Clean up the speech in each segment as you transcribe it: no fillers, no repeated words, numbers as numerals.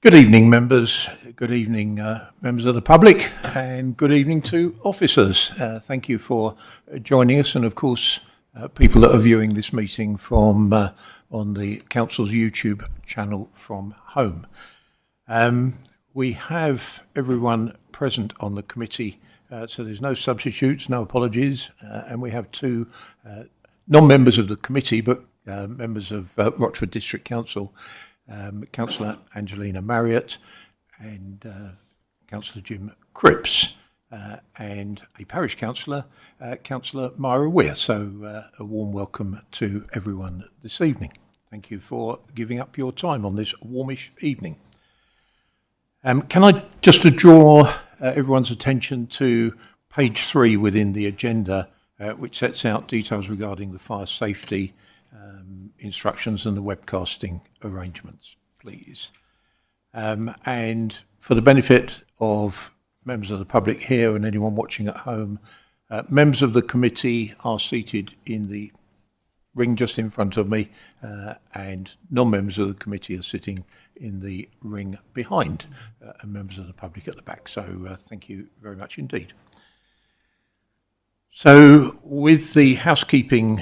Good evening, members. Good evening, members of the public, and good evening to officers. Thank you for joining us, and of course, people that are viewing this meeting from on the Council's YouTube channel from home. We have everyone present on the committee, so there's no substitutes, no apologies, and we have two non-members of the committee, but members of Rochford District Council. Councillor Angelina Marriott and Councillor Jim Cripps and a parish councillor, Councillor Myra Weir. So a warm welcome to everyone this evening. Thank you for giving up your time on this warmish evening. Can I just draw everyone's attention to page 3 within the agenda, which sets out details regarding the fire safety instructions and the webcasting arrangements, please. And for the benefit of members of the public here and anyone watching at home, members of the committee are seated in the ring just in front of me, and non-members of the committee are sitting in the ring behind, and members of the public at the back. So thank you very much indeed. So with the housekeeping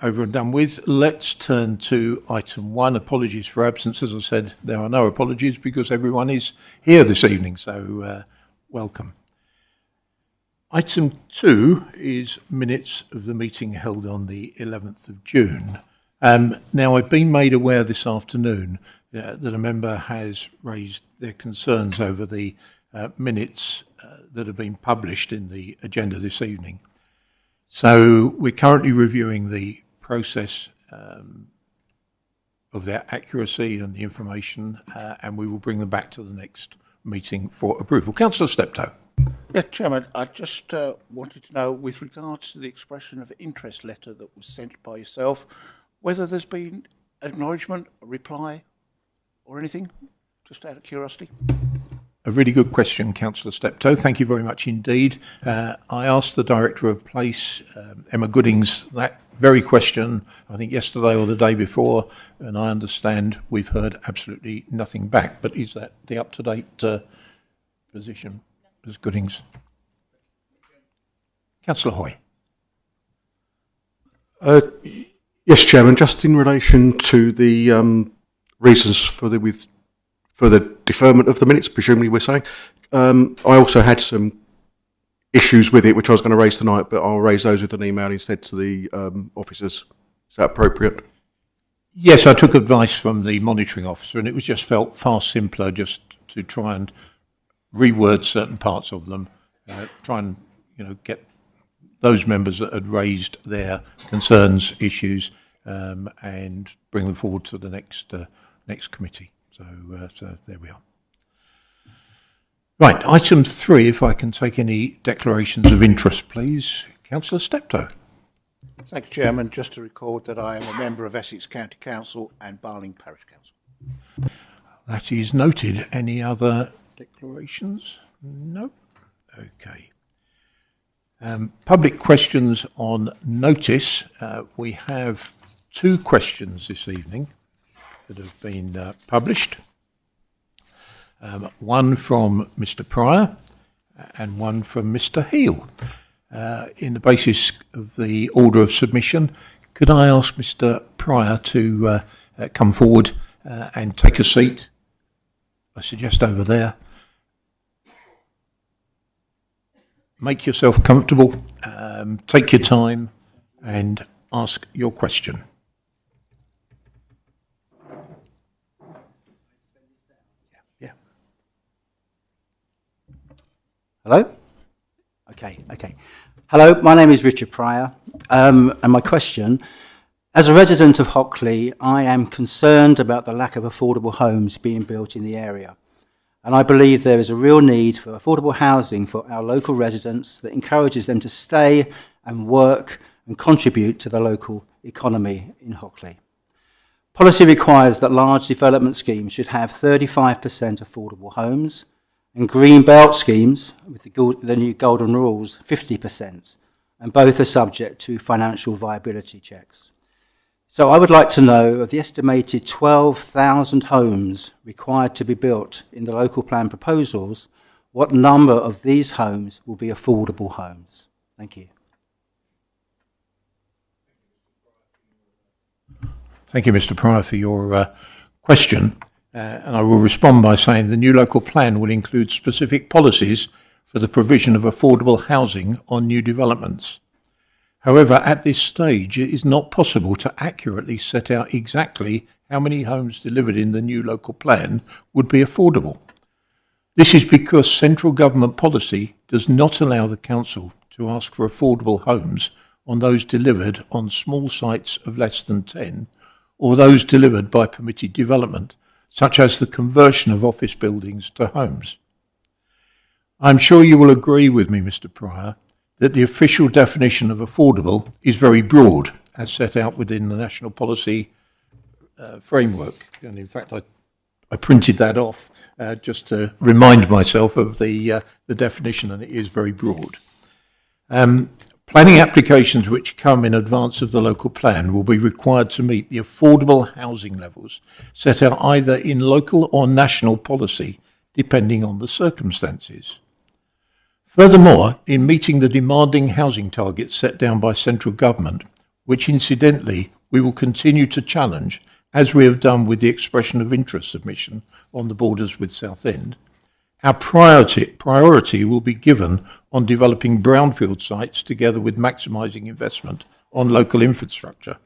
over and done with, let's turn to item 1. Apologies for absence. As I said, there are no apologies because everyone is here this evening, so welcome. Item 2 is minutes of the meeting held on the 11th of June. Now, I've been made aware this afternoon that a member has raised their concerns over the minutes that have been published in the agenda this evening. So we're currently reviewing the process of their accuracy and the information, and we will bring them back to the next meeting for approval. Councillor Steptoe. Yeah, Chairman, I just wanted to know, with regards to the expression of interest letter that was sent by yourself, whether there's been acknowledgement, a reply, or anything, just out of curiosity. A really good question, Councillor Steptoe. Thank you very much indeed. I asked the Director of Police, Emma Goodings, that very question, I think yesterday or the day before, and I understand we've heard absolutely nothing back. But is that the up-to-date position, Ms Goodings? Councillor Hoy. Yes, Chairman, just in relation to the reasons for the deferment of the minutes, presumably we're saying. I also had some issues with it, which I was going to raise tonight, but I'll raise those with an email instead to the officers. Is that appropriate? Yes, I took advice from the monitoring officer, and it was just felt far simpler just to try and reword certain parts of them, try and get those members that had raised their concerns, issues, and bring them forward to the next committee. So there we are. Right, item 3, if I can take any declarations of interest, please. Councillor Steptoe. Thank you, Chairman. Just to record that I am a member of Essex County Council and Barling Parish Council. That is noted. Any other declarations? No? Okay. Public questions on notice. We have 2 questions this evening that have been published. One from Mr Pryor and one from Mr Heal. In the basis of the order of submission, could I ask Mr Pryor to come forward and take a seat? I suggest over there. Make yourself comfortable, take your time and ask your question. Hello? Okay. Hello, my name is Richard Pryor, and my question, as a resident of Hockley, I am concerned about the lack of affordable homes being built in the area, and I believe there is a real need for affordable housing for our local residents that encourages them to stay and work and contribute to the local economy in Hockley. Policy requires that large development schemes should have 35% affordable homes, and green belt schemes, with the new golden rules, 50%, and both are subject to financial viability checks. So I would like to know of the estimated 12,000 homes required to be built in the local plan proposals, what number of these homes will be affordable homes? Thank you. Thank you, Mr. Pryor, for your question. And I will respond by saying the new local plan will include specific policies for the provision of affordable housing on new developments. However, at this stage, it is not possible to accurately set out exactly how many homes delivered in the new local plan would be affordable. This is because central government policy does not allow the council to ask for affordable homes on those delivered on small sites of less than 10, or those delivered by permitted development, such as the conversion of office buildings to homes. I'm sure you will agree with me, Mr. Pryor, that the official definition of affordable is very broad, as set out within the national policy framework. And in fact, I printed that off just to remind myself of the definition, and it is very broad. Planning applications which come in advance of the local plan will be required to meet the affordable housing levels set out either in local or national policy, depending on the circumstances. Furthermore, in meeting the demanding housing targets set down by central government, which incidentally we will continue to challenge, as we have done with the expression of interest submission on the borders with Southend, our priority will be given on developing brownfield sites together with maximising investment on local infrastructure.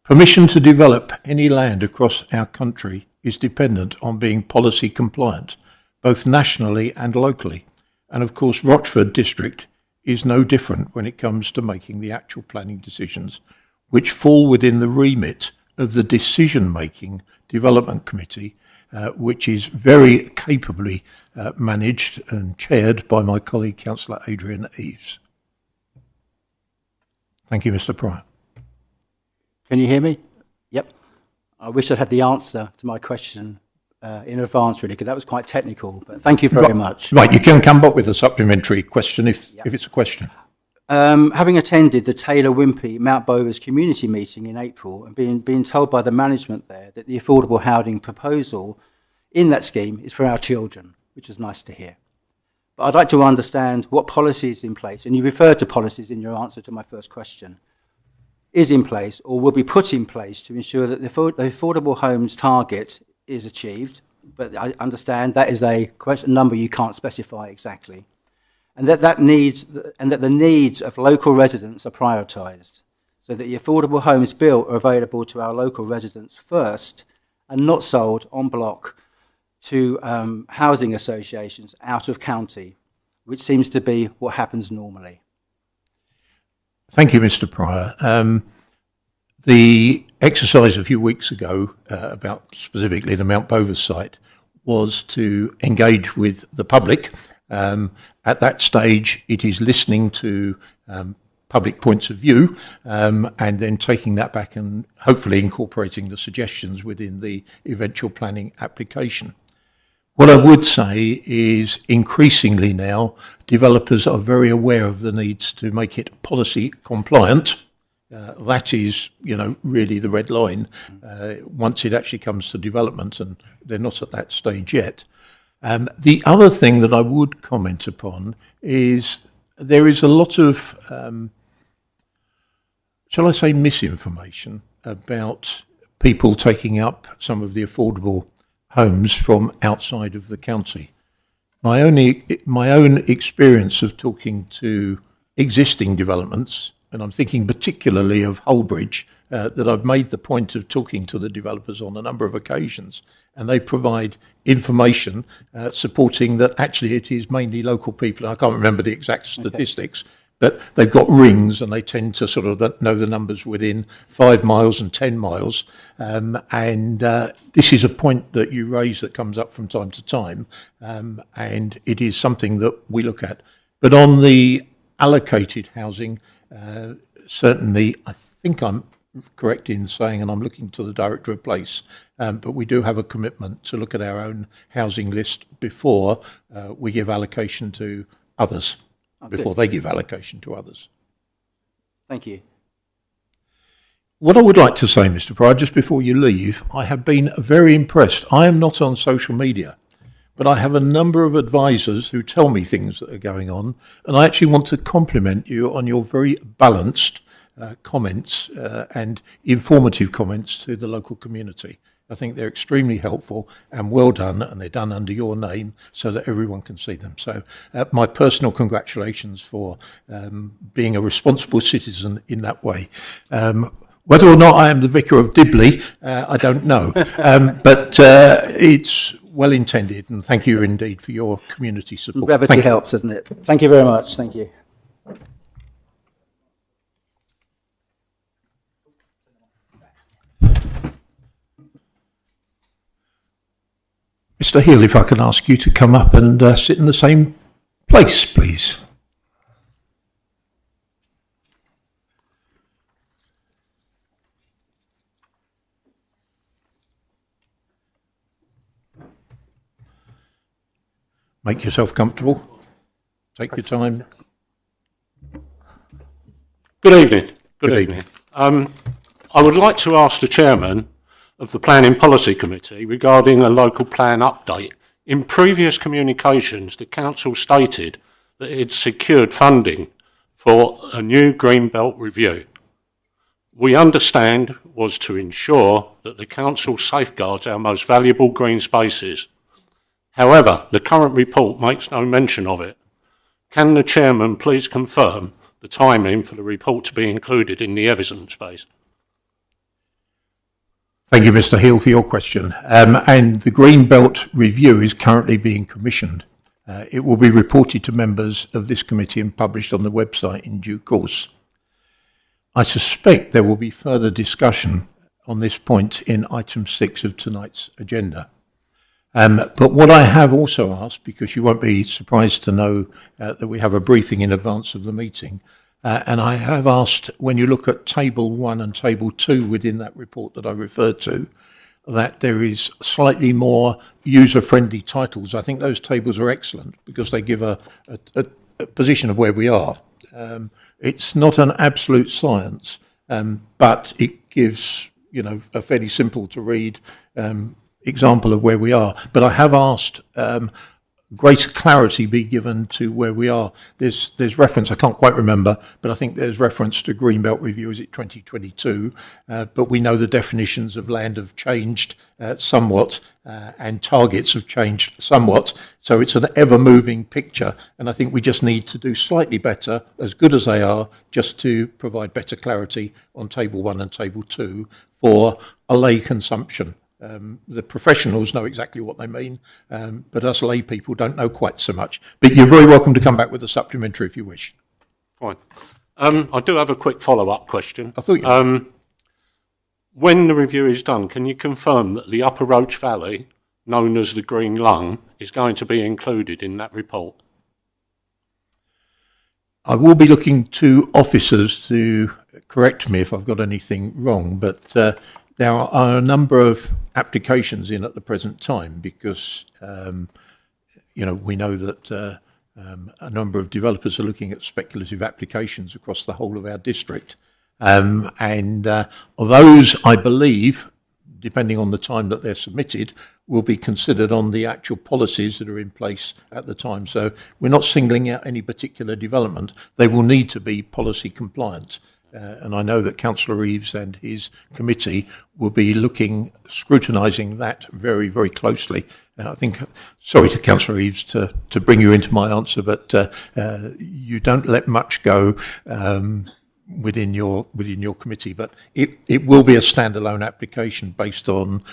Permission to develop any land across our country is dependent on being policy compliant, both nationally and locally. And of course, Rochford District is no different when it comes to making the actual planning decisions, which fall within the remit of the decision-making development committee, which is very capably managed and chaired by my colleague, Councillor Adrian Eaves. Thank you, Mr. Pryor. Can you hear me? Yep. I wish I'd had the answer to my question in advance, really, because that was quite technical, but thank you very much. Right, you can come up with a supplementary question if it's a question. Having attended the Taylor Wimpey Mount Bovers community meeting in April and being told by the management there that the affordable housing proposal in that scheme is for our children, which was nice to hear. But I'd like to understand what policy is in place, and you referred to policies in your answer to my first question, is in place or will be put in place to ensure that the affordable homes target is achieved, but I understand that is a number you can't specify exactly, and that the needs of local residents are prioritised, so that the affordable homes built are available to our local residents first, and not sold en bloc to housing associations out of county, which seems to be what happens normally. Thank you, Mr. Pryor. The exercise a few weeks ago about specifically the Mount Bovers site was to engage with the public. At that stage, it is listening to public points of view and then taking that back and hopefully incorporating the suggestions within the eventual planning application. What I would say is increasingly now, developers are very aware of the needs to make it policy compliant. That is, really the red line once it actually comes to development, and they're not at that stage yet. The other thing that I would comment upon is there is a lot of, shall I say, misinformation about people taking up some of the affordable homes from outside of the county. My own experience of talking to existing developments, and I'm thinking particularly of Hullbridge, that I've made the point of talking to the developers on a number of occasions, and they provide information supporting that actually it is mainly local people. I can't remember the exact statistics, but they've got rings and they tend to sort of know the numbers within 5 miles and 10 miles. This is a point that you raise that comes up from time to time, and it is something that we look at. But on the allocated housing, certainly, I think I'm correct in saying, and I'm looking to the Director of Place, but we do have a commitment to look at our own housing list before we give allocation to others, before they give allocation to others. Thank you. What I would like to say, Mr. Pryor, just before you leave, I have been very impressed. I am not on social media, but I have a number of advisors who tell me things that are going on, and I actually want to compliment you on your very balanced comments and informative comments to the local community. I think they're extremely helpful and well done, and they're done under your name so that everyone can see them. So my personal congratulations for being a responsible citizen in that way. Whether or not I am the vicar of Dibley, I don't know, but it's well intended, and thank you indeed for your community support. Brevity helps, doesn't it? Thank you very much. Thank you. Mr. Hill, if I can ask you to come up and sit in the same place, please. Make yourself comfortable. Take your time. Good evening. Good evening. I would like to ask the chairman of the Planning Policy Committee regarding a local plan update. In previous communications, the council stated that it had secured funding for a new Greenbelt review. We understand was to ensure that the council safeguards our most valuable green spaces. However, the current report makes no mention of it. Can the chairman please confirm the timing for the report to be included in the evidence base? Thank you, Mr. Hill, for your question. And the Greenbelt review is currently being commissioned. It will be reported to members of this committee and published on the website in due course. I suspect there will be further discussion on this point in item 6 of tonight's agenda. But what I have also asked, because you won't be surprised to know that we have a briefing in advance of the meeting, and I have asked, when you look at table 1 and table 2 within that report that I referred to, that there is slightly more user-friendly titles. I think those tables are excellent because they give a position of where we are. It's not an absolute science, but it gives, a fairly simple to read example of where we are. But I have asked greater clarity be given to where we are. There's reference, I can't quite remember, but I think there's reference to Greenbelt Review, is it 2022? But we know the definitions of land have changed somewhat, and targets have changed somewhat. So it's an ever-moving picture, and I think we just need to do slightly better, as good as they are, just to provide better clarity on Table 1 and Table 2 for a lay consumption. The professionals know exactly what they mean, but us lay people don't know quite so much. But you're very welcome to come back with a supplementary if you wish. Fine. I do have a quick follow-up question. I thought you when the review is done, can you confirm that the Upper Roach Valley, known as the Green Lung, is going to be included in that report? I will be looking to officers to correct me if I've got anything wrong, but there are a number of applications in at the present time because, we know that a number of developers are looking at speculative applications across the whole of our district. And those, I believe, depending on the time that they're submitted, will be considered on the actual policies that are in place at the time. So we're not singling out any particular development. They will need to be policy compliant. And I know that Councillor Reeves and his committee will be scrutinising that very, very closely. I think, sorry to Councillor Reeves to bring you into my answer, but you don't let much go within your committee. But it will be a standalone application based on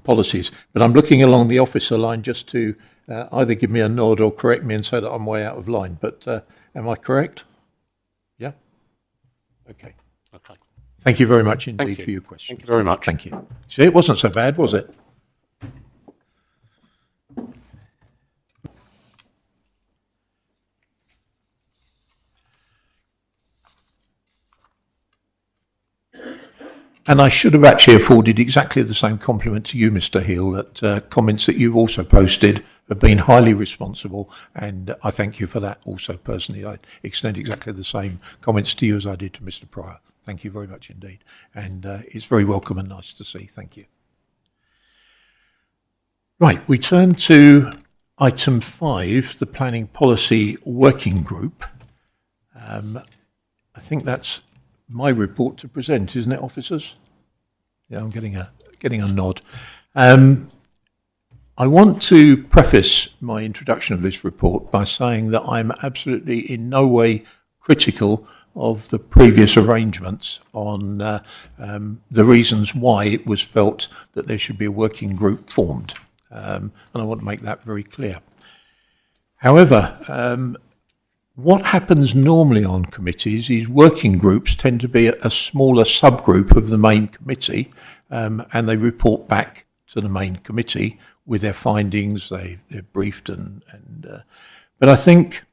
policies. But I'm looking along the officer line just to either give me a nod or correct me and say that I'm way out of line. But am I correct? Yeah. Okay. Okay. Thank you very much indeed for your question. Thank you very much. Thank you. See, it wasn't so bad, was it? And I should have actually afforded exactly the same compliment to you, Mr. Hill, that comments that you've also posted have been highly responsible, and I thank you for that also personally. I extend exactly the same comments to you as I did to Mr. Pryor. Thank you very much indeed. And it's very welcome and nice to see. Thank you. Right, we turn to item 5, the Planning Policy Working Group. I think that's my report to present, isn't it, officers? Yeah, I'm getting a nod. I want to preface my introduction of this report by saying that I'm absolutely in no way critical of the previous arrangements on the reasons why it was felt that there should be a working group formed. And I want to make that very clear. However, what happens normally on committees is working groups tend to be a smaller subgroup of the main committee, and they report back to the main committee with their findings. They're briefed, but I think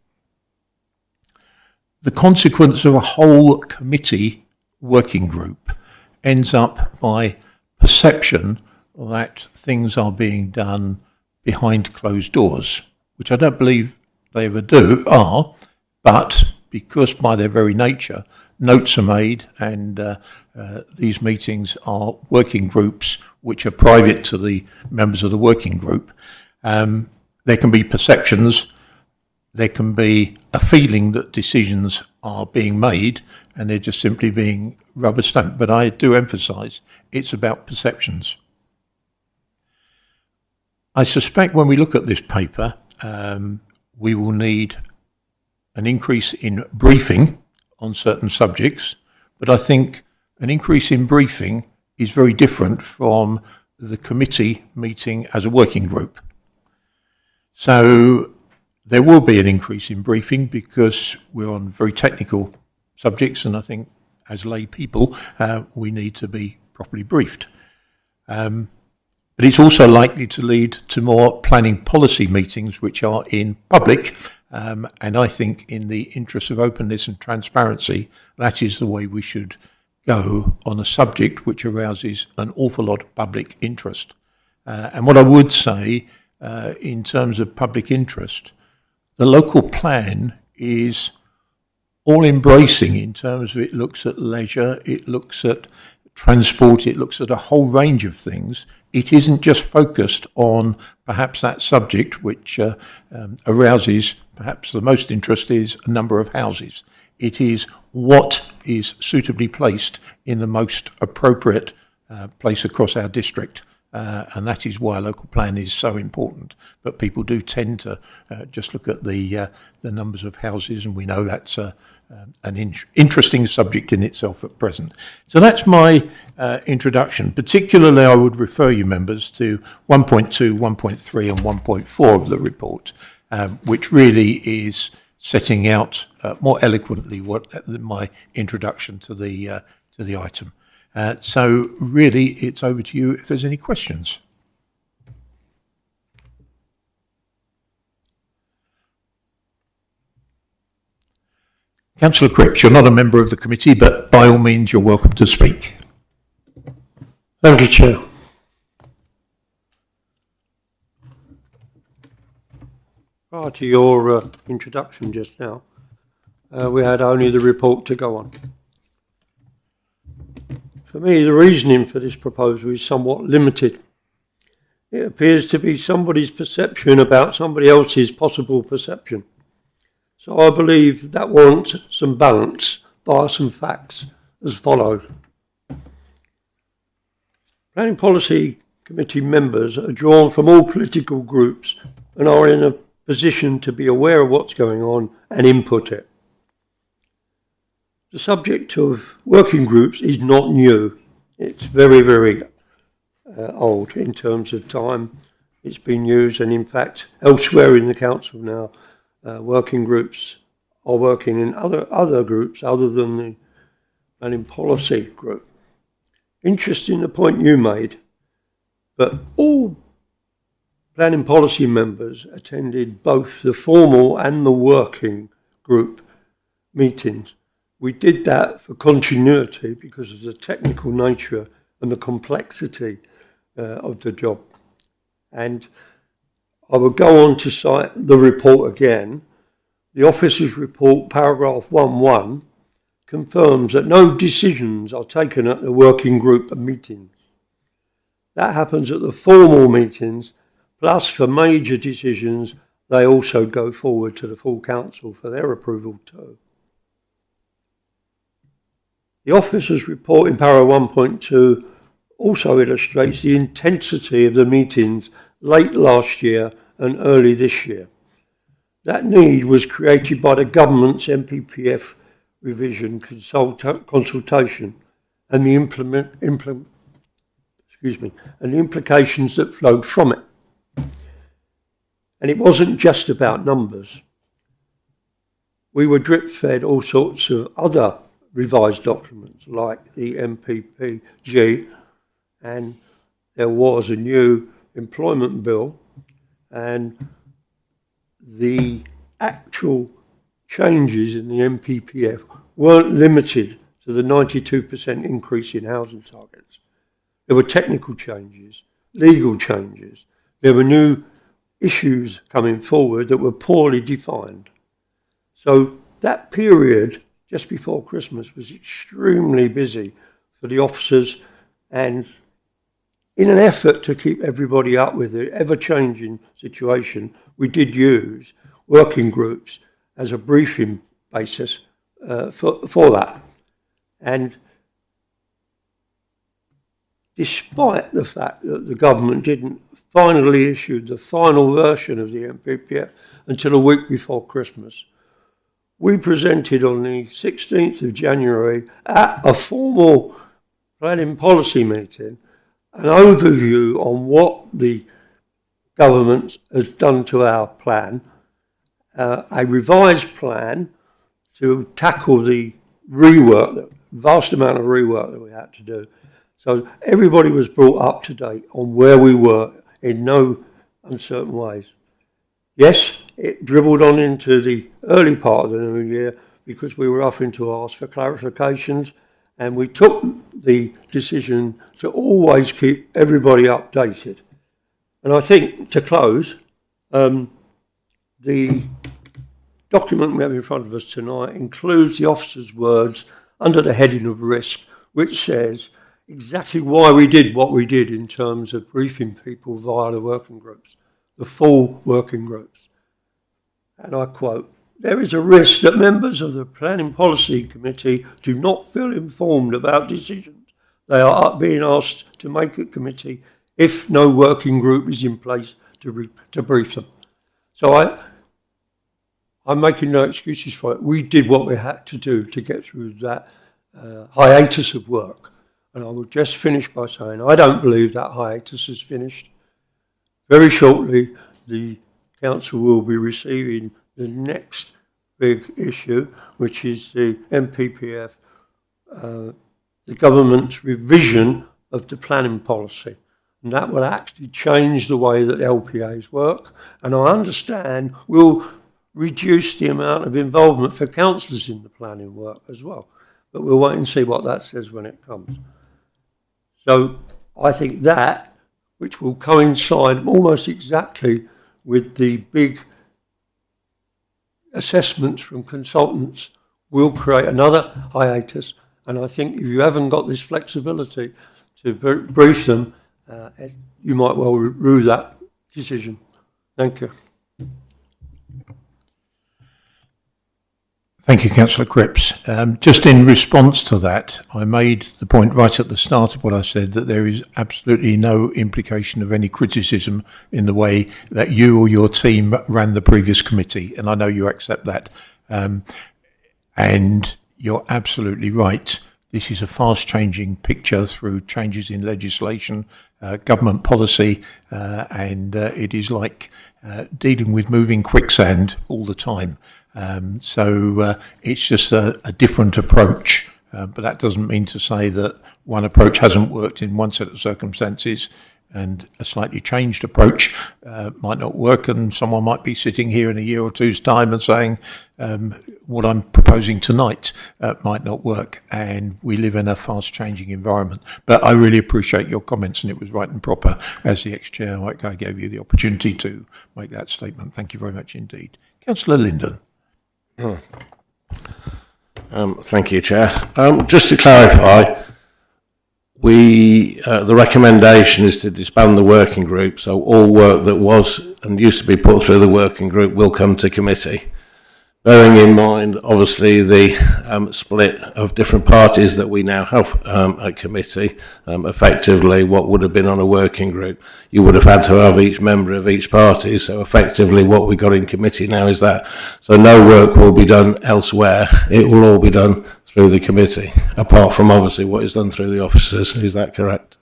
the consequence of a whole committee working group ends up by perception that things are being done behind closed doors, which I don't believe they ever are, but because by their very nature, notes are made and these meetings are working groups which are private to the members of the working group, there can be perceptions, there can be a feeling that decisions are being made and they're just simply being rubber stamped. But I do emphasise it's about perceptions. I suspect when we look at this paper, we will need an increase in briefing on certain subjects, but I think an increase in briefing is very different from the committee meeting as a working group. So there will be an increase in briefing because we're on very technical subjects, and I think as lay people, we need to be properly briefed. But it's also likely to lead to more planning policy meetings which are in public, and I think in the interest of openness and transparency, that is the way we should go on a subject which arouses an awful lot of public interest. And what I would say in terms of public interest, the local plan is all-embracing in terms of it looks at leisure, it looks at transport, it looks at a whole range of things. It isn't just focused on perhaps that subject which arouses perhaps the most interest is a number of houses. It is what is suitably placed in the most appropriate place across our district. And that is why a local plan is so important. But people do tend to just look at the numbers of houses, and we know that's an interesting subject in itself at present. So that's my introduction. Particularly, I would refer you members to 1.2, 1.3 and 1.4 of the report, which really is setting out more eloquently what my introduction to the item. So really, it's over to you if there's any questions. Councillor Cripps, you're not a member of the committee, but by all means, you're welcome to speak. Thank you, Chair. Prior to your introduction just now, we had only the report to go on. For me, the reasoning for this proposal is somewhat limited. It appears to be somebody's perception about somebody else's possible perception. So I believe that warrants some balance via some facts as follows. Planning Policy Committee members are drawn from all political groups and are in a position to be aware of what's going on and input it. The subject of working groups is not new. It's very, very old in terms of time. It's been used, and in fact, elsewhere in the council now, working groups are working in other groups other than the planning policy group. Interesting the point you made, but all planning policy members attended both the formal and the working group meetings. We did that for continuity because of the technical nature and the complexity of the job. And I will go on to cite the report again. The officer's report, paragraph 1.1, confirms that no decisions are taken at the working group meetings. That happens at the formal meetings, plus for major decisions, they also go forward to the full council for their approval too. The officer's report in paragraph 1.2 also illustrates the intensity of the meetings late last year and early this year. That need was created by the government's MPPF revision consultation and the implications that flowed from it. And it wasn't just about numbers. We were drip-fed all sorts of other revised documents like the MPPG, and there was a new employment bill, and the actual changes in the MPPF weren't limited to the 92% increase in housing targets. There were technical changes, legal changes. There were new issues coming forward that were poorly defined. So that period just before Christmas was extremely busy for the officers, and in an effort to keep everybody up with the ever-changing situation, we did use working groups as a briefing basis for that. And despite the fact that the government didn't finally issue the final version of the MPPF until a week before Christmas, we presented on the 16th of January at a formal planning policy meeting an overview on what the government has done to our plan, a revised plan to tackle the rework, the vast amount of rework that we had to do. So everybody was brought up to date on where we were in no uncertain ways. Yes, it dribbled on into the early part of the new year because we were having to ask for clarifications, and we took the decision to always keep everybody updated. And I think, to close, the document we have in front of us tonight includes the officer's words under the heading of risk, which says exactly why we did what we did in terms of briefing people via the working groups, the full working groups. And I quote, "There is a risk that members of the Planning Policy Committee do not feel informed about decisions they are being asked to make at committee if no working group is in place to brief them." So I'm making no excuses for it. We did what we had to do to get through that hiatus of work. And I will just finish by saying I don't believe that hiatus is finished. Very shortly, the council will be receiving the next big issue, which is the MPPF, the government's revision of the planning policy. And that will actually change the way that the LPAs work. And I understand will reduce the amount of involvement for councillors in the planning work as well. But we'll wait and see what that says when it comes. So I think that, which will coincide almost exactly with the big assessments from consultants, will create another hiatus. And I think if you haven't got this flexibility to brief them, you might well rue that decision. Thank you. Thank you, Councillor Cripps. Just in response to that, I made the point right at the start of what I said that there is absolutely no implication of any criticism in the way that you or your team ran the previous committee, and I know you accept that. And you're absolutely right. This is a fast-changing picture through changes in legislation, government policy, and it is like dealing with moving quicksand all the time. So it's just a different approach, but that doesn't mean to say that one approach hasn't worked in one set of circumstances, and a slightly changed approach might not work, and someone might be sitting here in a year or two's time and saying what I'm proposing tonight might not work, and we live in a fast-changing environment. But I really appreciate your comments, and it was right and proper as the ex-chair. I gave you the opportunity to make that statement. Thank you very much indeed. Councillor Linden. Thank you, Chair. Just to clarify, the recommendation is to disband the working group, so all work that was and used to be put through the working group will come to committee. Bearing in mind, obviously, the split of different parties that we now have at committee, effectively what would have been on a working group, you would have had to have each member of each party, so effectively what we got in committee now is that. So no work will be done elsewhere, it will all be done through the committee, apart from obviously what is done through the officers. Is that correct?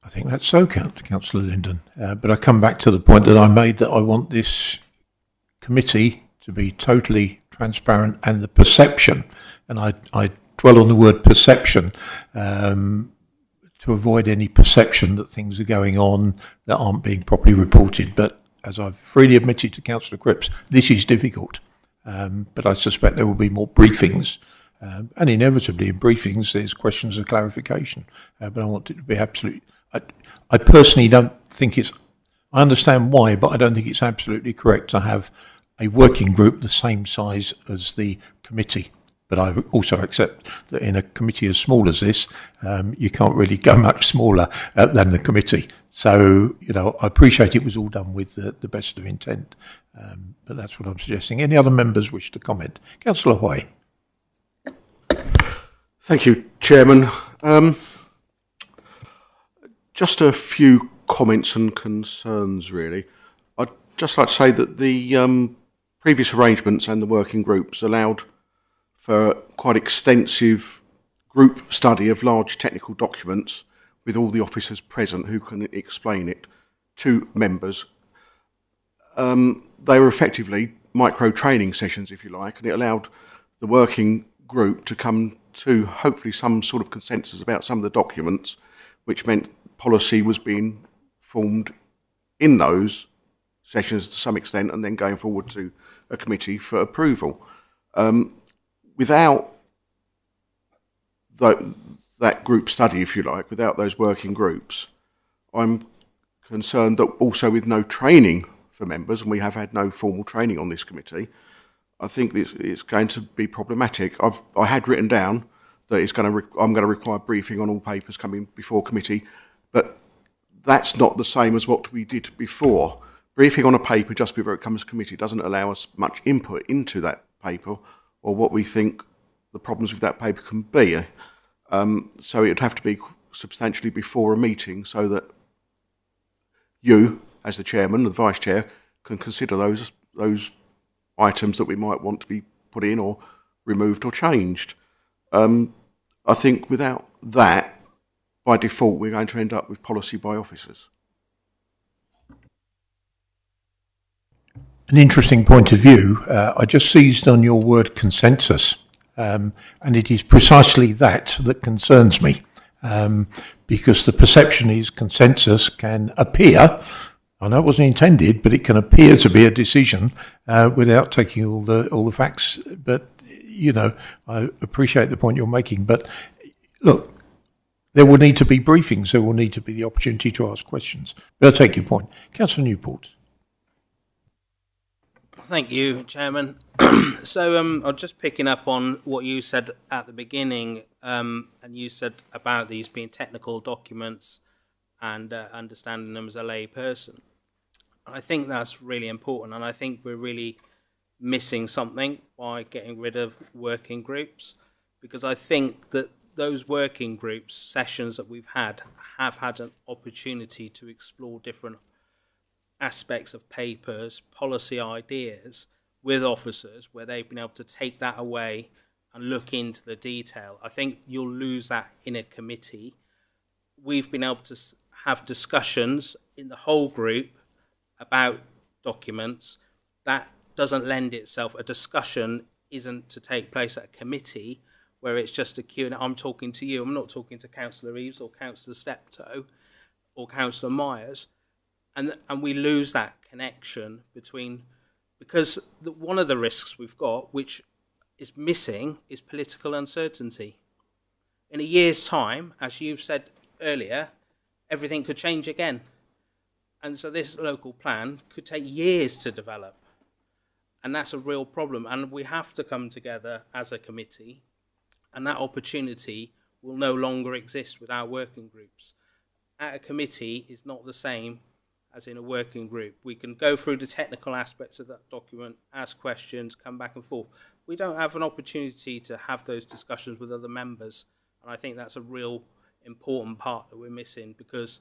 I think that's so, Councillor Linden. But I come back to the point that I made, that I want this committee to be totally transparent, and the perception, and I dwell on the word perception, to avoid any perception that things are going on that aren't being properly reported. But as I've freely admitted to Councillor Cripps, this is difficult. But I suspect there will be more briefings. And inevitably in briefings there's questions of clarification. But I want it to be absolutely... I personally don't think it's... I understand why, but I don't think it's absolutely correct to have a working group the same size as the committee. But I also accept that in a committee as small as this, you can't really go much smaller than the committee. So, I appreciate it was all done with the best of intent. But that's what I'm suggesting. Any other members wish to comment? Councillor Hoy. Thank you, Chairman. Just a few comments and concerns, really. I'd just like to say that the previous arrangements and the working groups allowed for quite extensive group study of large technical documents with all the officers present who can explain it to members. They were effectively micro-training sessions, if you like, and it allowed the working group to come to hopefully some sort of consensus about some of the documents, which meant policy was being formed in those sessions to some extent, and then going forward to a committee for approval. Without that group study, if you like, without those working groups, I'm concerned that also with no training for members, and we have had no formal training on this committee, I think it's going to be problematic. I had written down that I'm going to require briefing on all papers coming before committee, but that's not the same as what we did before. Briefing on a paper just before it comes to committee doesn't allow us much input into that paper or what we think the problems with that paper can be. So it would have to be substantially before a meeting so that you, as the chairman, the vice chair, can consider those items that we might want to be put in or removed or changed. I think without that, by default, we're going to end up with policy by officers. An interesting point of view. I just seized on your word consensus, and it is precisely that concerns me, because the perception is consensus can appear, I know it wasn't intended, but it can appear to be a decision without taking all the facts. But I appreciate the point you're making. But look, there will need to be briefings. There will need to be the opportunity to ask questions. But I take your point, Councillor Newport. Thank you, Chairman. So I'm just picking up on what you said at the beginning, and you said about these being technical documents and understanding them as a lay person. I think that's really important, and I think we're really missing something by getting rid of working groups, because I think that those working groups, sessions that we've had, have had an opportunity to explore different aspects of papers, policy ideas with officers, where they've been able to take that away and look into the detail. I think you'll lose that in a committee. We've been able to have discussions in the whole group about documents. That doesn't lend itself. A discussion isn't to take place at a committee where it's just a Q&A. I'm talking to you. I'm not talking to Councillor Reeves or Councillor Steptoe or Councillor Myers. And we lose that connection between, because one of the risks we've got, which is missing, is political uncertainty. In a year's time, as you've said earlier, everything could change again. And so this local plan could take years to develop. And that's a real problem. And we have to come together as a committee, and that opportunity will no longer exist without working groups. At a committee is not the same as in a working group. We can go through the technical aspects of that document, ask questions, come back and forth. We don't have an opportunity to have those discussions with other members. And I think that's a real important part that we're missing, because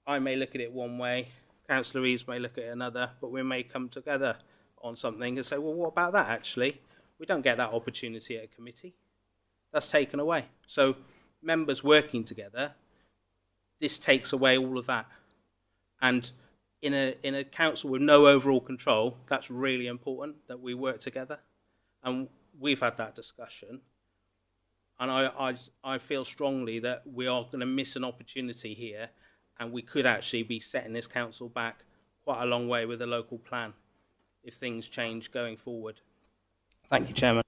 I may look at it one way, Councillor Reeves may look at it another, but we may come together on something and say, well, what about that actually? We don't get that opportunity at a committee. That's taken away. So members working together, this takes away all of that. And in a council with no overall control, that's really important that we work together. And we've had that discussion. And I feel strongly that we are going to miss an opportunity here, and we could actually be setting this council back quite a long way with a local plan if things change going forward. Thank you, Chairman.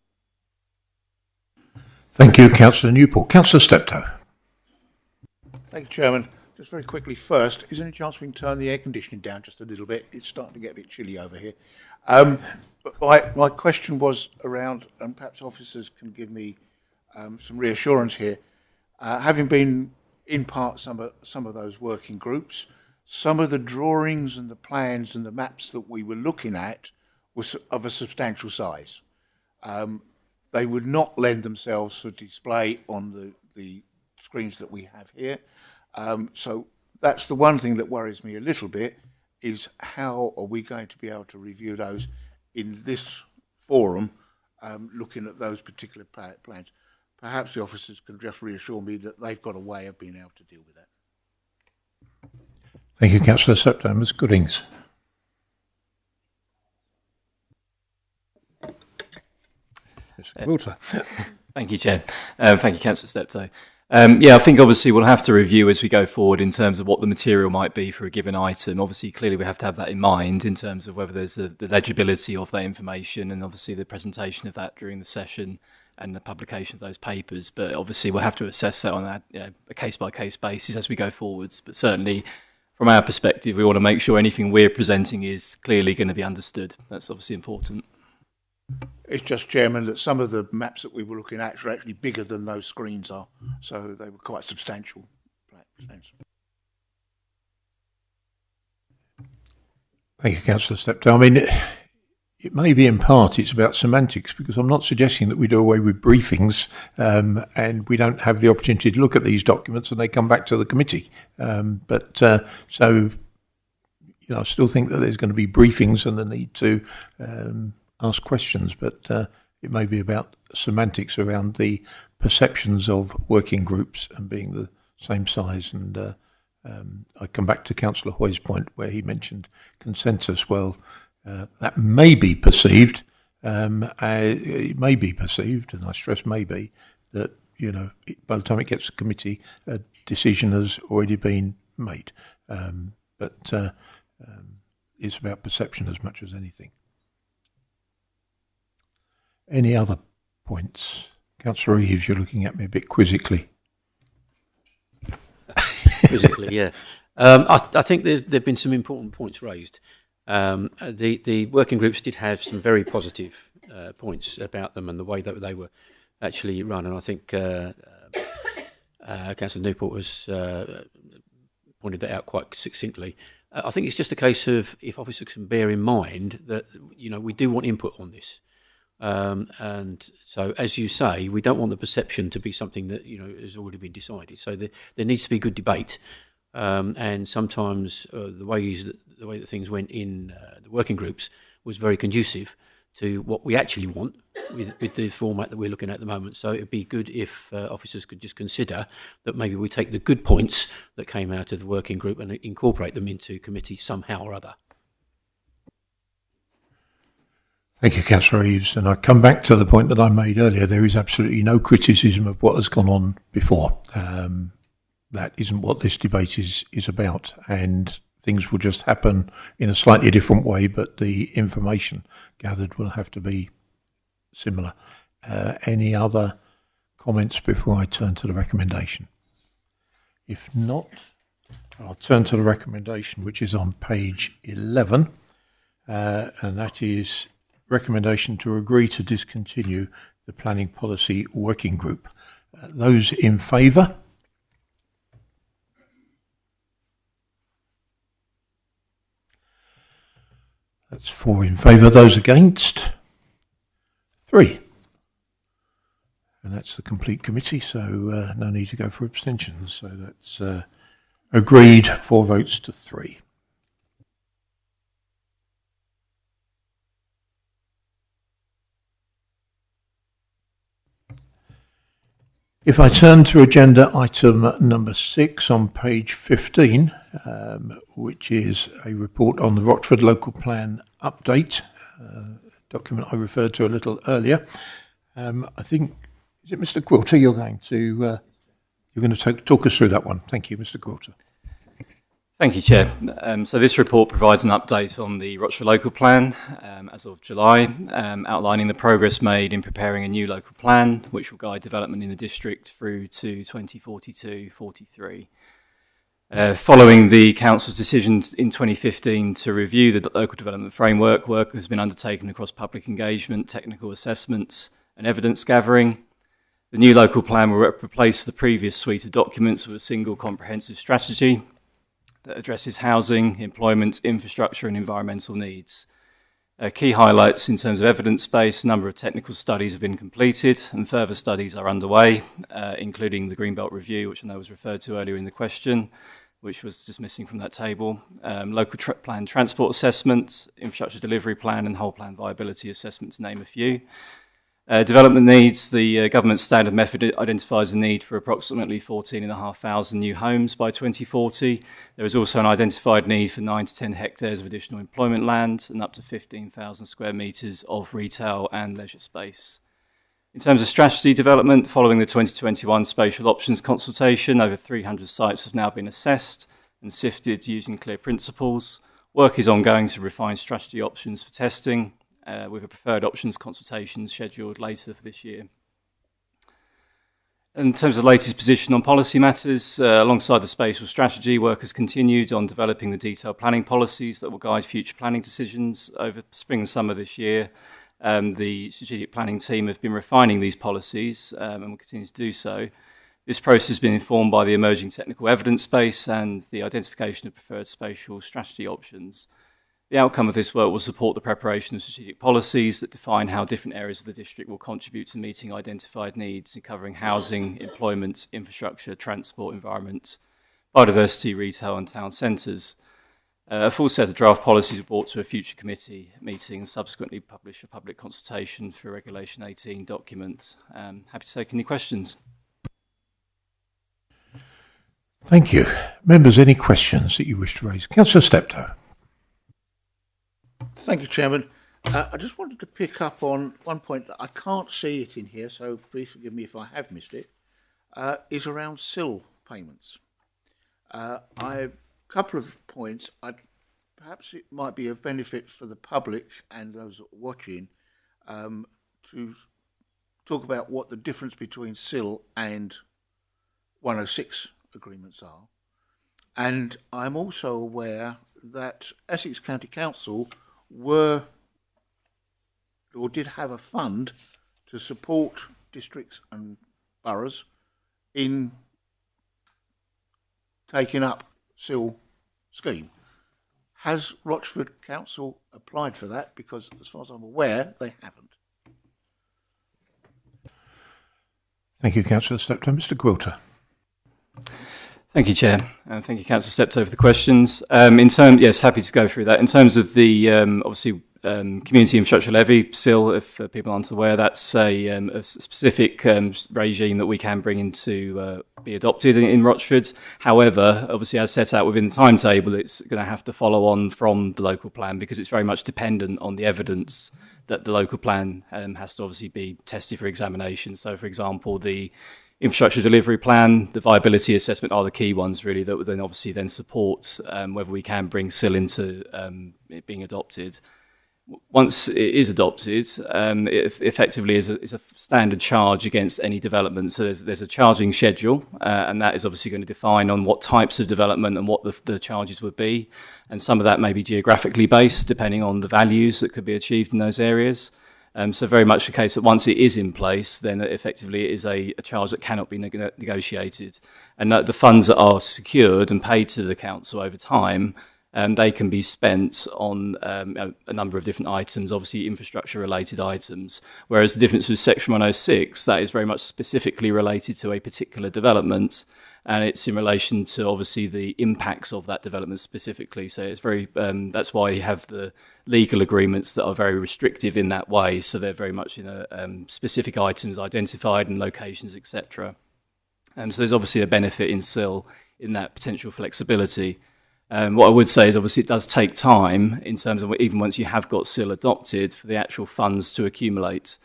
Thank you, Councillor Newport. Councillor Steptoe. Thank you, Chairman. Just very quickly first, is there any chance we can turn the air conditioning down just a little bit? It's starting to get a bit chilly over here. But my question was around, and perhaps officers can give me some reassurance here. Having been in part some of those working groups, some of the drawings and the plans and the maps that we were looking at was of a substantial size. They would not lend themselves for display on the screens that we have here. So that's the one thing that worries me a little bit, is how are we going to be able to review those in this forum, looking at those particular plans. Perhaps the officers can just reassure me that they've got a way of being able to deal with that. Thank you, Councillor Steptoe. Ms Goodings. Mr Coulter. Thank you, Chair. Thank you, Councillor Steptoe. Yeah, I think obviously we'll have to review as we go forward in terms of what the material might be for a given item. Obviously, clearly we have to have that in mind in terms of whether there's the legibility of that information, and obviously the presentation of that during the session and the publication of those papers. But obviously we'll have to assess that on a case-by-case basis as we go forwards. But certainly from our perspective, we want to make sure anything we're presenting is clearly going to be understood. That's obviously important. It's just, Chairman, that some of the maps that we were looking at are actually bigger than those screens are, so they were quite substantial. Thank you, Councillor Steptoe. I mean, it may be in part it's about semantics, because I'm not suggesting that we do away with briefings and we don't have the opportunity to look at these documents and they come back to the committee. So, I still think that there's going to be briefings and the need to ask questions, but it may be about semantics around the perceptions of working groups and being the same size. And I come back to Councillor Hoy's point where he mentioned consensus. Well, that may be perceived, it may be perceived, and I stress maybe, that, by the time it gets to committee, a decision has already been made. But it's about perception as much as anything. Any other points? Councillor Reeves, you're looking at me a bit quizzically. Quizzically, yeah. I think there have been some important points raised. The working groups did have some very positive points about them and the way that they were actually run. And I think Councillor Newport was pointed that out quite succinctly. I think it's just a case of, if officers can bear in mind that, we do want input on this. And so, as you say, we don't want the perception to be something that has already been decided. So there needs to be good debate, and sometimes the way that things went in the working groups was very conducive to what we actually want with the format that we're looking at the moment. So it'd be good if officers could just consider that maybe we take the good points that came out of the working group and incorporate them into committee somehow or other. Thank you, Councillor Eaves. And I come back to the point that I made earlier. There is absolutely no criticism of what has gone on before. That isn't what this debate is about. And things will just happen in a slightly different way, but the information gathered will have to be similar. Any other comments before I turn to the recommendation? If not, I'll turn to the recommendation, which is on page 11, and that is recommendation to agree to discontinue the Planning Policy Working Group. Those in favour? That's 4 in favour. Those against? 3. And that's the complete committee, so no need to go for abstentions. So that's agreed, 4 votes to 3. If I turn to agenda item number 6 on page 15, which is a report on the Rochford Local Plan update, document I referred to a little earlier. I think, is it Mr. Quilter? You're going to talk us through that one. Thank you, Mr. Quilter. Thank you, Chair. So this report provides an update on the Rochford Local Plan as of July, outlining the progress made in preparing a new local plan, which will guide development in the district through to 2042-43. Following the Council's decision in 2015 to review the local development framework, work has been undertaken across public engagement, technical assessments and evidence gathering. The new local plan will replace the previous suite of documents with a single comprehensive strategy that addresses housing, employment, infrastructure and environmental needs. Key highlights in terms of evidence base: a number of technical studies have been completed and further studies are underway, including the Greenbelt Review, which I know was referred to earlier in the question, which was just missing from that table, local plan transport assessment, infrastructure delivery plan and whole plan viability assessment, to name a few. Development needs: the government standard method identifies the need for approximately 14,500 new homes by 2040. There is also an identified need for 9 to 10 hectares of additional employment land and up to 15,000 square metres of retail and leisure space. In terms of strategy development, following the 2021 spatial options consultation, over 300 sites have now been assessed and sifted using clear principles. Work is ongoing to refine strategy options for testing, with a preferred options consultation scheduled later for this year. In terms of the latest position on policy matters, alongside the spatial strategy, work has continued on developing the detailed planning policies that will guide future planning decisions. Over spring and summer this year, the strategic planning team have been refining these policies and will continue to do so. This process has been informed by the emerging technical evidence base and the identification of preferred spatial strategy options. The outcome of this work will support the preparation of strategic policies that define how different areas of the district will contribute to meeting identified needs in covering housing, employment, infrastructure, transport, environment, biodiversity, retail and town centres. A full set of draft policies were brought to a future committee meeting and subsequently published for public consultation for Regulation 18 document. Happy to take any questions. Thank you. Members, any questions that you wish to raise? Councillor Steptoe. Thank you, Chairman. I just wanted to pick up on one point that I can't see it in here, so please forgive me if I have missed it, is around SIL payments. A couple of points. Perhaps it might be of benefit for the public and those watching to talk about what the difference between SIL and 106 agreements are. And I'm also aware that Essex County Council did have a fund to support districts and boroughs in taking up SIL scheme. Has Rochford Council applied for that? Because as far as I'm aware, they haven't. Thank you, Councillor Steptoe. Mr. Quilter. Thank you, Chair, and thank you, Councillor Steptoe, for the questions. Yes, happy to go through that. In terms of the, obviously, Community Infrastructure Levy, SIL, if people aren't aware, that's a specific regime that we can bring into be adopted in Rochford. However, obviously, as set out within the timetable, it's going to have to follow on from the local plan because it's very much dependent on the evidence that the local plan has to obviously be tested for examination. So, for example, the infrastructure delivery plan, the viability assessment are the key ones really that would then obviously then support whether we can bring SIL into it being adopted. Once it is adopted, it effectively is a standard charge against any development. So there's a charging schedule, and that is obviously going to define on what types of development and what the charges would be. And some of that may be geographically based, depending on the values that could be achieved in those areas. So very much the case that once it is in place, then effectively it is a charge that cannot be negotiated. And that the funds that are secured and paid to the council over time, they can be spent on a number of different items, obviously infrastructure-related items, whereas the difference with Section 106, that is very much specifically related to a particular development, and it's in relation to obviously the impacts of that development specifically. So it's very that's why you have the legal agreements that are very restrictive in that way. So they're very much specific items identified and locations, etc. So there's obviously a benefit in SIL in that potential flexibility. What I would say is obviously it does take time in terms of even once you have got SIL adopted for the actual funds to accumulate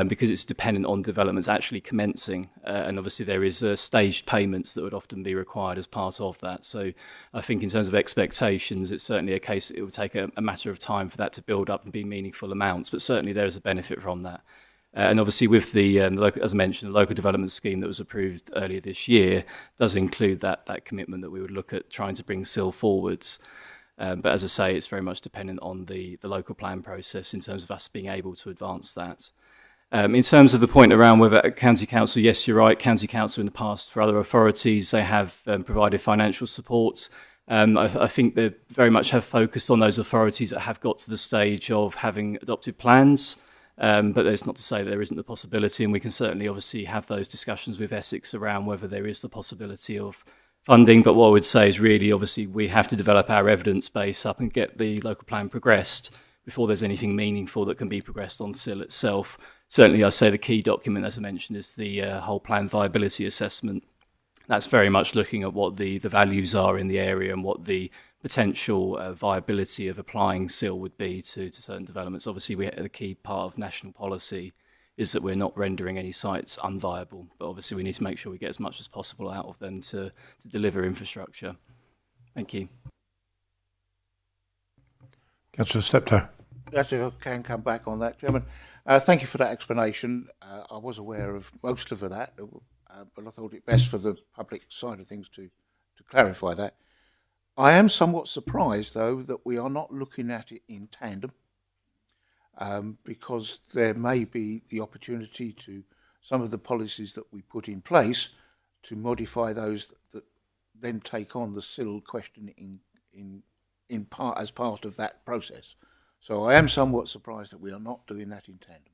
because it's dependent on developments actually commencing. And obviously there is staged payments that would often be required as part of that. So I think in terms of expectations, it's certainly a case it would take a matter of time for that to build up and be meaningful amounts, but certainly there is a benefit from that. And obviously with the as I mentioned, the local development scheme that was approved earlier this year does include that commitment that we would look at trying to bring SIL forwards. But as I say, it's very much dependent on the local plan process in terms of us being able to advance that. In terms of the point around whether County Council, yes, you're right, County Council in the past for other authorities, they have provided financial support. I think they very much have focused on those authorities that have got to the stage of having adopted plans. But that's not to say there isn't the possibility, and we can certainly obviously have those discussions with Essex around whether there is the possibility of funding. But what I would say is really, obviously, we have to develop our evidence base up and get the local plan progressed before there's anything meaningful that can be progressed on SIL itself. Certainly, I say the key document, as I mentioned, is the whole plan viability assessment. That's very much looking at what the values are in the area and what the potential viability of applying SIL would be to certain developments. Obviously, the key part of national policy is that we're not rendering any sites unviable, but obviously we need to make sure we get as much as possible out of them to deliver infrastructure. Thank you. Councillor Steptoe. Yes, if I can come back on that, Chairman. Thank you for that explanation. I was aware of most of that, but I thought it best for the public side of things to clarify that. I am somewhat surprised, though, that we are not looking at it in tandem, because there may be the opportunity to some of the policies that we put in place to modify those that then take on the SIL question in part as part of that process. So I am somewhat surprised that we are not doing that in tandem.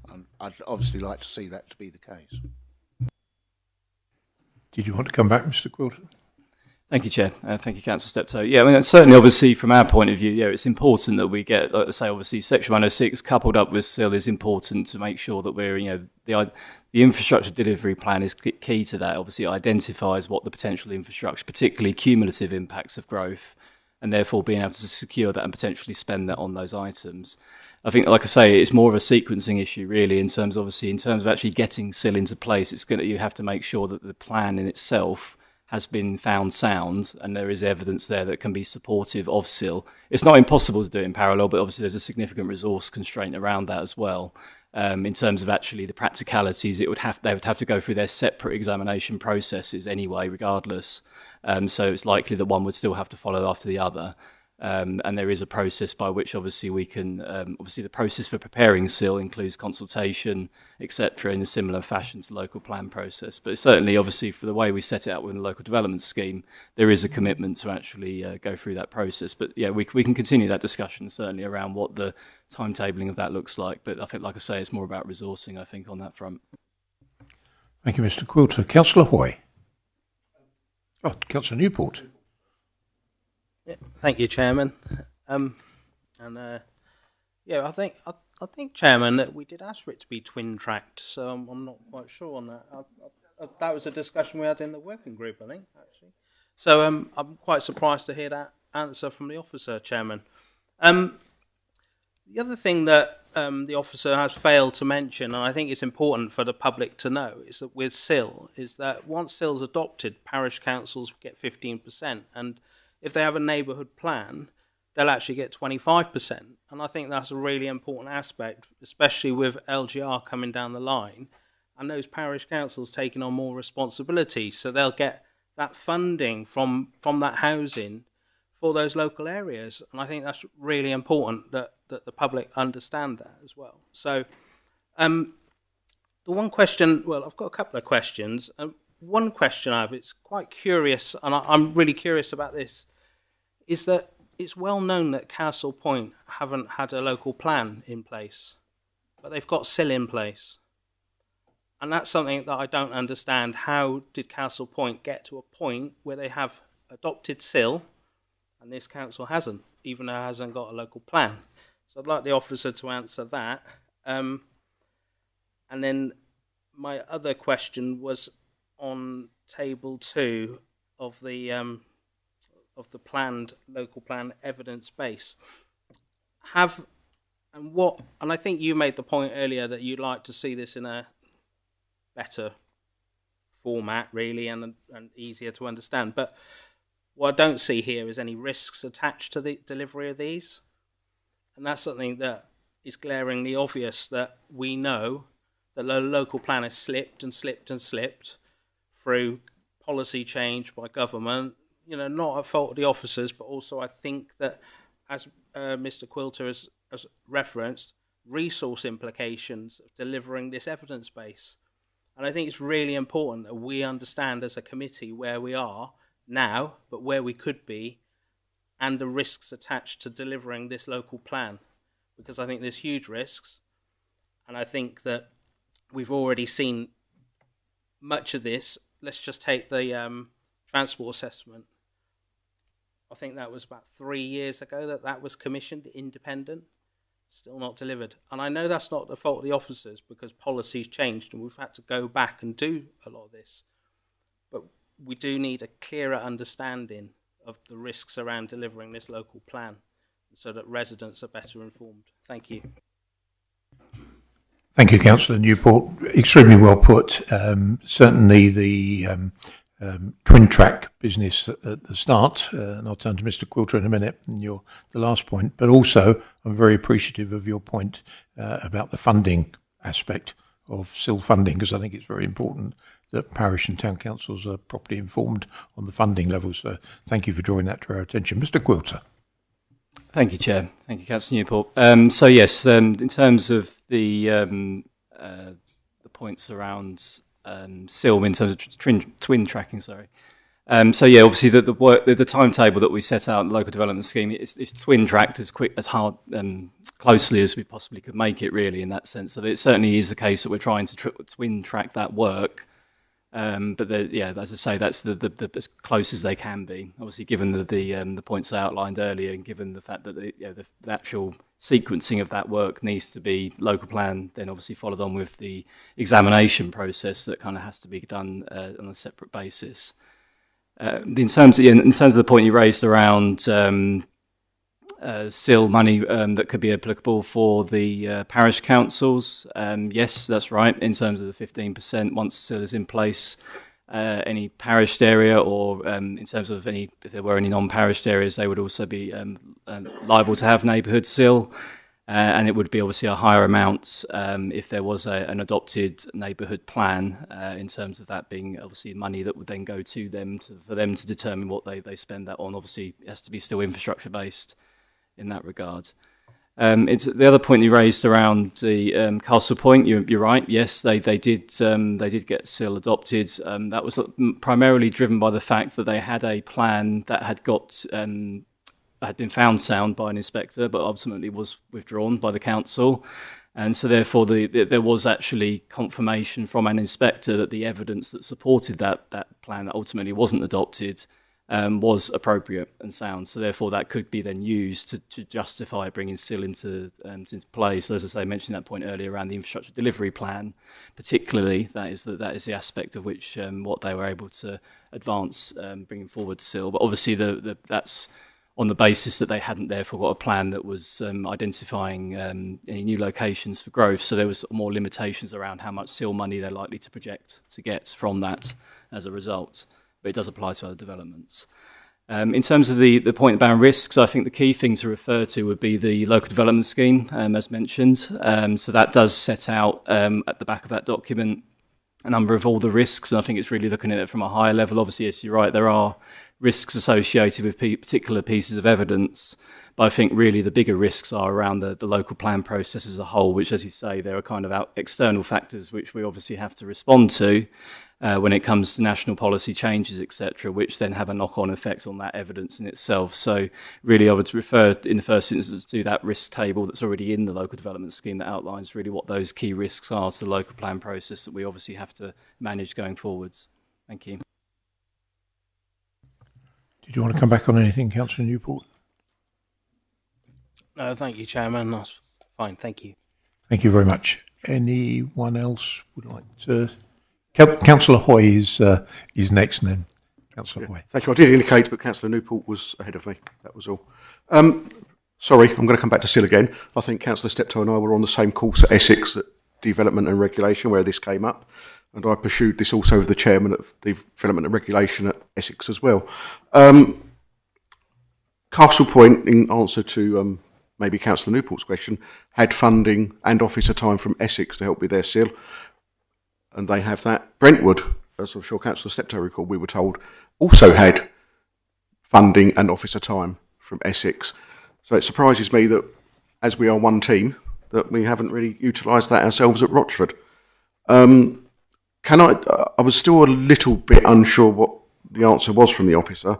And I'd obviously like to see that to be the case. Did you want to come back, Mr. Quilter? Thank you, Chair. Thank you, Councillor Steptoe. Yeah, I mean, certainly, obviously, from our point of view, yeah, it's important that we get, like I say, obviously, Section 106 coupled up with SIL is important to make sure that we're, the infrastructure delivery plan is key to that. Obviously, it identifies what the potential infrastructure, particularly cumulative impacts of growth, and therefore being able to secure that and potentially spend that on those items. I think, like I say, it's more of a sequencing issue, really, in terms of actually getting SIL into place. You have to make sure that the plan in itself has been found sound, and there is evidence there that can be supportive of SIL. It's not impossible to do it in parallel, but obviously there's a significant resource constraint around that as well. In terms of actually the practicalities, they would have to go through their separate examination processes anyway, regardless. So it's likely that one would still have to follow after the other. And there is a process by which obviously we can, obviously the process for preparing SIL includes consultation, etc., in a similar fashion to the local plan process. But certainly, obviously, for the way we set it out with the local development scheme, there is a commitment to actually go through that process. But yeah, we can continue that discussion certainly around what the timetabling of that looks like. But I think, like I say, it's more about resourcing, I think, on that front. Thank you, Mr. Quilter. Councillor Hoy. Oh, Councillor Newport. Yeah, thank you, Chairman. Yeah, I think, Chairman, that we did ask for it to be twin tracked, so I'm not quite sure on that. That was a discussion we had in the working group, I think, actually. So I'm quite surprised to hear that answer from the officer, Chairman. The other thing that the officer has failed to mention, and I think it's important for the public to know, is that with SIL, is that once SIL's adopted, parish councils get 15%, and if they have a neighbourhood plan, they'll actually get 25%. And I think that's a really important aspect, especially with LGR coming down the line, and those parish councils taking on more responsibility, so they'll get that funding from that housing for those local areas. And I think that's really important that the public understand that as well. So the one question, well, I've got a couple of questions. One question I have, it's quite curious, and I'm really curious about this, is that it's well known that Castle Point haven't had a local plan in place, but they've got SIL in place. And that's something that I don't understand. How did Castle Point get to a point where they have adopted SIL and this council hasn't, even though it hasn't got a local plan? So I'd like the officer to answer that. And then my other question was on table 2 of the planned local plan evidence base. And I think you made the point earlier that you'd like to see this in a better format, really, and easier to understand. But what I don't see here is any risks attached to the delivery of these. And that's something that is glaringly obvious, that we know that the local plan has slipped and slipped and slipped through policy change by government, not at fault of the officers, but also I think that, as Mr. Quilter has referenced, resource implications of delivering this evidence base. And I think it's really important that we understand as a committee where we are now, but where we could be, and the risks attached to delivering this local plan. Because I think there's huge risks, and I think that we've already seen much of this. Let's just take the transport assessment. I think that was about 3 years ago that was commissioned, independent, still not delivered. And I know that's not the fault of the officers, because policy's changed and we've had to go back and do a lot of this. But we do need a clearer understanding of the risks around delivering this local plan, so that residents are better informed. Thank you. Thank you, Councillor Newport. Extremely well put. Certainly the twin track business at the start, and I'll turn to Mr. Quilter in a minute, and the last point, but also I'm very appreciative of your point about the funding aspect of SIL funding, because I think it's very important that parish and town councils are properly informed on the funding levels. So thank you for drawing that to our attention. Mr. Quilter. Thank you, Chair. Thank you, Councillor Newport. So yes, in terms of the points around SIL in terms of twin tracking, sorry. So yeah, obviously the timetable that we set out in the local development scheme is twin tracked as hard closely as we possibly could make it, really, in that sense. So it certainly is the case that we're trying to twin track that work. But as I say, that's the as close as they can be. Obviously, given the points I outlined earlier, and given the fact that the actual sequencing of that work needs to be local plan, then obviously followed on with the examination process that kind of has to be done on a separate basis. In terms of the point you raised around SIL money that could be applicable for the parish councils, yes, that's right. In terms of the 15%, once SIL is in place, any parished area, or in terms of if there were any non-parished areas, they would also be liable to have neighbourhood SIL, and it would be obviously a higher amount if there was an adopted neighbourhood plan, in terms of that being obviously money that would then go to them for them to determine what they spend that on. Obviously, it has to be still infrastructure based in that regard. It's the other point you raised around the Castle Point. You're right. Yes, they did get SIL adopted. That was primarily driven by the fact that they had a plan that had been found sound by an inspector, but ultimately was withdrawn by the council, and so therefore there was actually confirmation from an inspector that the evidence that supported that plan that ultimately wasn't adopted was appropriate and sound. So therefore, that could be then used to justify bringing SIL into play. So as I say, I mentioned that point earlier around the infrastructure delivery plan, particularly that is the aspect of which what they were able to advance bringing forward SIL. But obviously, that's on the basis that they hadn't therefore got a plan that was identifying any new locations for growth. So there was more limitations around how much SIL money they're likely to project to get from that as a result. But it does apply to other developments. In terms of the point about risks, I think the key thing to refer to would be the local development scheme, as mentioned. So that does set out at the back of that document a number of all the risks, and I think it's really looking at it from a higher level. Obviously, yes, you're right, there are risks associated with particular pieces of evidence, but I think really the bigger risks are around the local plan process as a whole, which, as you say, there are kind of external factors which we obviously have to respond to when it comes to national policy changes, etc., which then have a knock-on effect on that evidence in itself. So really I would refer in the first instance to that risk table that's already in the local development scheme that outlines really what those key risks are to the local plan process that we obviously have to manage going forwards. Thank you. Did you want to come back on anything, Councillor Newport? No, thank you, Chairman. That's fine. Thank you. Thank you very much. Anyone else would like to? Councillor Hoy is next, and then Councillor Hoy. Thank you. I did indicate, but Councillor Newport was ahead of me. That was all. Sorry, I'm going to come back to SIL again. I think Councillor Steptoe and I were on the same course at Essex at Development and Regulation, where this came up. And I pursued this also with the chairman of the Development and Regulation at Essex as well. Castle Point, in answer to maybe Councillor Newport's question, had funding and officer time from Essex to help with their SIL, and they have that. Brentwood, as I'm sure Councillor Steptoe recalled, we were told, also had funding and officer time from Essex. So it surprises me that, as we are one team, that we haven't really utilised that ourselves at Rochford. I was still a little bit unsure what the answer was from the officer.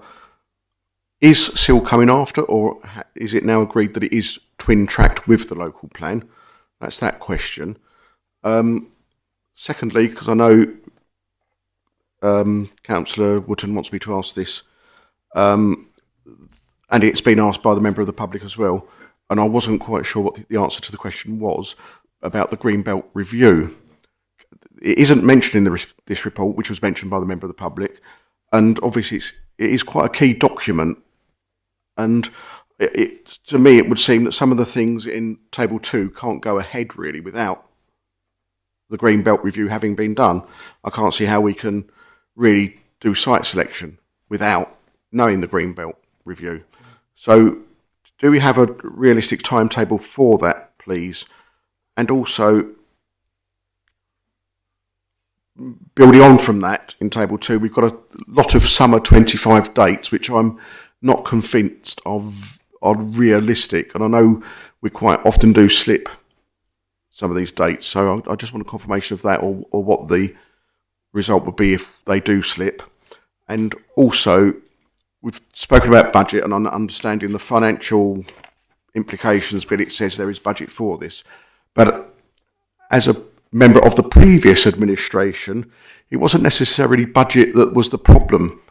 Is SIL coming after, or is it now agreed that it is twin-tracked with the local plan? That's that question. Secondly, because I know Councillor Wootton wants me to ask this, and it's been asked by the member of the public as well, and I wasn't quite sure what the answer to the question was about the Greenbelt Review. It isn't mentioned in this report, which was mentioned by the member of the public, and obviously it is quite a key document. And to me, it would seem that some of the things in Table 2 can't go ahead really without the Greenbelt Review having been done. I can't see how we can really do site selection without knowing the Greenbelt Review. So do we have a realistic timetable for that, please? And also, building on from that, in Table 2, we've got a lot of summer 25 dates, which I'm not convinced are realistic. And I know we quite often do slip some of these dates, so I just want a confirmation of that, or what the result would be if they do slip. And also, we've spoken about budget and understanding the financial implications, but it says there is budget for this. But as a member of the previous administration, it wasn't necessarily budget that was the problem.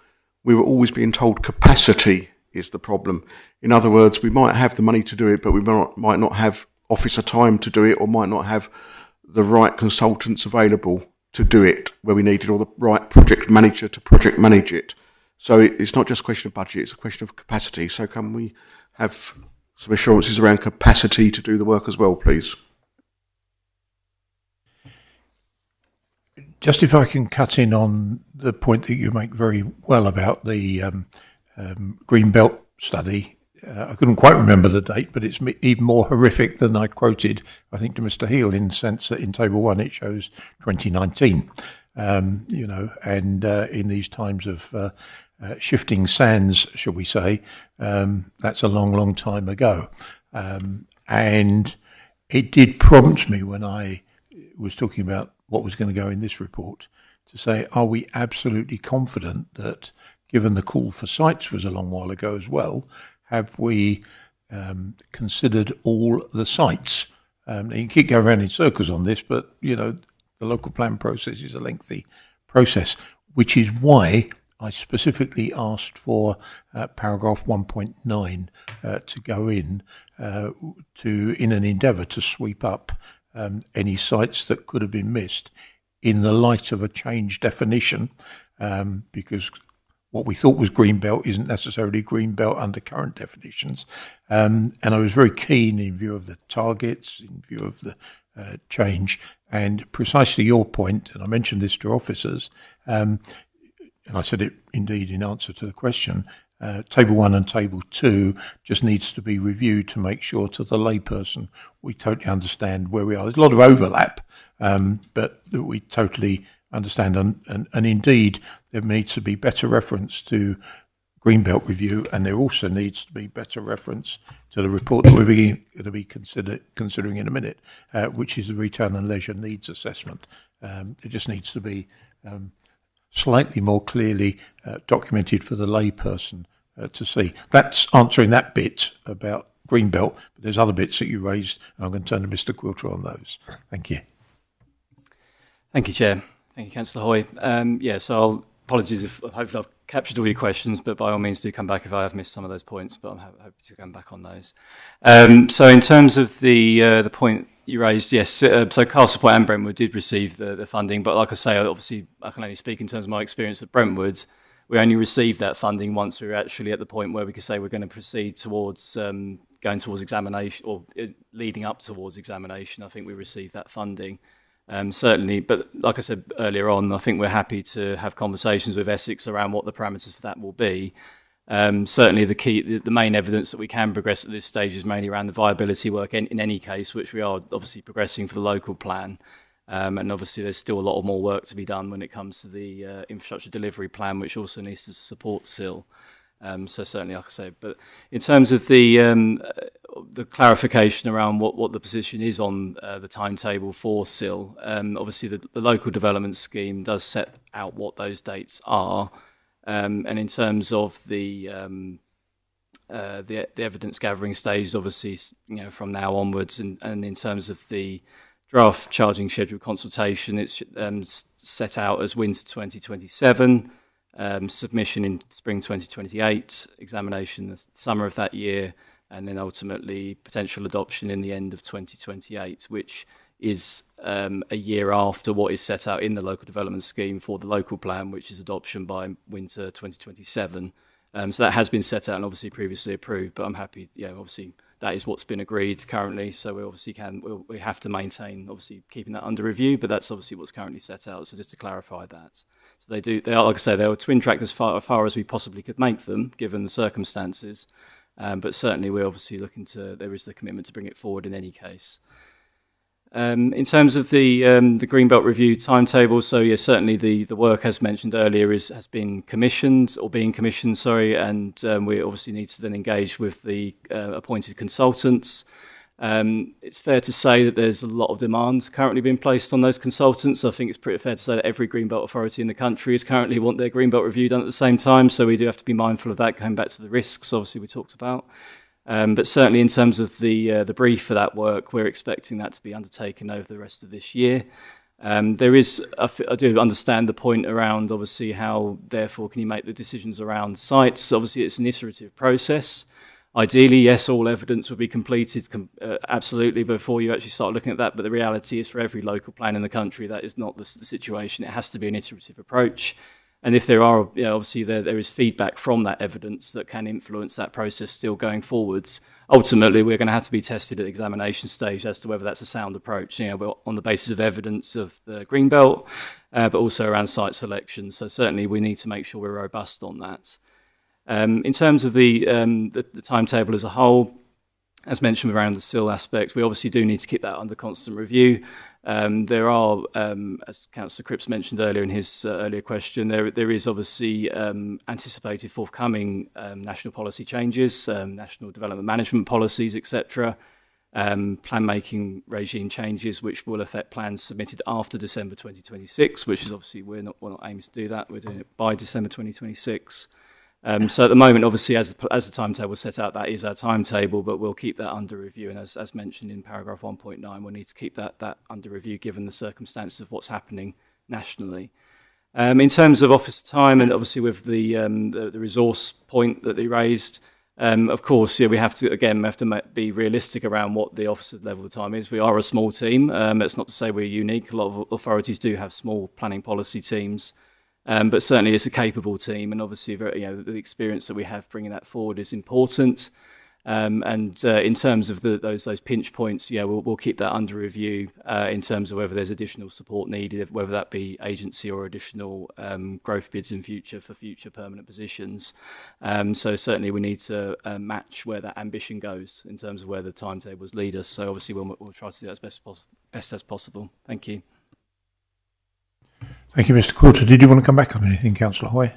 We were always being told capacity is the problem. In other words, we might have the money to do it, but we might not have officer time to do it, or might not have the right consultants available to do it where we needed, or the right project manager to project manage it. So it's not just a question of budget, it's a question of capacity. So can we have some assurances around capacity to do the work as well, please? Just if I can cut in on the point that you make very well about the Greenbelt study. I couldn't quite remember the date, but it's even more horrific than I quoted, I think, to Mr. Heal, in the sense that in Table 1 it shows 2019. And in these times of shifting sands, shall we say, that's a long, long time ago. And it did prompt me when I was talking about what was going to go in this report to say, are we absolutely confident that, given the call for sites was a long while ago as well, have we considered all the sites? You can keep going around in circles on this, but, the local plan process is a lengthy process, which is why I specifically asked for paragraph 1.9 to go in in an endeavour to sweep up any sites that could have been missed in the light of a changed definition, because what we thought was greenbelt isn't necessarily greenbelt under current definitions. And I was very keen, in view of the targets, in view of the change, and precisely your point, and I mentioned this to officers, and I said it indeed in answer to the question, Table 1 and Table 2 just needs to be reviewed to make sure to the layperson we totally understand where we are. There's a lot of overlap, but that we totally understand. And indeed, there needs to be better reference to Greenbelt Review, and there also needs to be better reference to the report that we're going to be considering in a minute, which is the Retail and Leisure Needs Assessment. It just needs to be slightly more clearly documented for the layperson to see. That's answering that bit about Greenbelt, but there's other bits that you raised, and I'm going to turn to Mr. Quilter on those. Thank you. Thank you, Chair. Thank you, Councillor Hoy. So apologies if hopefully I've captured all your questions, but by all means do come back if I have missed some of those points, but I'm happy to come back on those. So in terms of the point you raised, yes, so Castle Point and Brentwood did receive the funding, but like I say, obviously I can only speak in terms of my experience at Brentwood. We only received that funding once we were actually at the point where we could say we're going to proceed towards going towards examination, or leading up towards examination. I think we received that funding. Certainly, but like I said earlier on, I think we're happy to have conversations with Essex around what the parameters for that will be. Certainly the main evidence that we can progress at this stage is mainly around the viability work in any case, which we are obviously progressing for the local plan. And obviously there's still a lot more work to be done when it comes to the infrastructure delivery plan, which also needs to support SIL. So certainly, like I say, but in terms of the clarification around what the position is on the timetable for SIL, obviously the local development scheme does set out what those dates are, and in terms of the evidence gathering stage, obviously from now onwards, and in terms of the draft charging schedule consultation, it's set out as winter 2027. Submission in spring 2028, examination the summer of that year, and then ultimately potential adoption in the end of 2028, which is a year after what is set out in the local development scheme for the local plan, which is adoption by winter 2027. So that has been set out and obviously previously approved, but I'm happy, obviously that is what's been agreed currently, so we obviously we have to maintain, obviously, keeping that under review, but that's obviously what's currently set out, so just to clarify that. So they are, like I say, they are twin tracked as far as we possibly could make them, given the circumstances, but certainly we're obviously there is the commitment to bring it forward in any case. In terms of the Greenbelt Review timetable, so yes, certainly the work, as mentioned earlier, has been commissioned, and we obviously need to then engage with the appointed consultants. It's fair to say that there's a lot of demand currently being placed on those consultants. I think it's pretty fair to say that every Greenbelt authority in the country is currently want their Greenbelt Review done at the same time, so we do have to be mindful of that, going back to the risks, obviously, we talked about. But certainly in terms of the brief for that work, we're expecting that to be undertaken over the rest of this year. There is, I do understand the point around, obviously, how, therefore, can you make the decisions around sites? Obviously, it's an iterative process. Ideally, yes, all evidence would be completed absolutely before you actually start looking at that, but the reality is for every local plan in the country, that is not the situation. It has to be an iterative approach. And if there are, obviously there is feedback from that evidence that can influence that process still going forwards, ultimately we're going to have to be tested at the examination stage as to whether that's a sound approach, on the basis of evidence of the Greenbelt, but also around site selection. So certainly we need to make sure we're robust on that. In terms of the timetable as a whole, as mentioned around the SIL aspect, we obviously do need to keep that under constant review. There are, as Councillor Cripps mentioned earlier in his earlier question, there is obviously anticipated forthcoming national policy changes, national development management policies, etc., plan-making regime changes which will affect plans submitted after December 2026, which is obviously we're not aiming to do that. We're doing it by December 2026. So at the moment, obviously, as the timetable set out, that is our timetable, but we'll keep that under review. And as mentioned in paragraph 1.9, we'll need to keep that under review given the circumstances of what's happening nationally. In terms of officer time, and obviously with the resource point that they raised, of course, we have to be realistic around what the officer level of time is. We are a small team. That's not to say we're unique. A lot of authorities do have small planning policy teams, but certainly it's a capable team, and obviously, the experience that we have bringing that forward is important. And in terms of those pinch points, we'll keep that under review in terms of whether there's additional support needed, whether that be agency or additional growth bids in future for future permanent positions. So certainly we need to match where that ambition goes in terms of where the timetables lead us. So obviously we'll try to do that as best as possible. Thank you. Thank you, Mr. Quilter. Did you want to come back on anything, Councillor Hoy?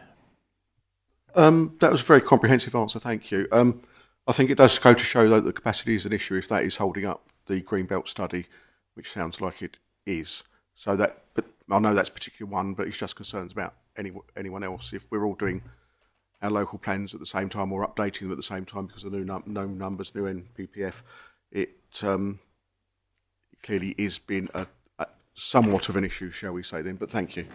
That was a very comprehensive answer, thank you. I think it does go to show, though, that capacity is an issue if that is holding up the Greenbelt study, which sounds like it is. So that, but I know that's particularly one, but it's just concerns about anyone else. If we're all doing our local plans at the same time or updating them at the same time because of the new numbers, new NPPF, it clearly is been a somewhat of an issue, shall we say then, but thank you.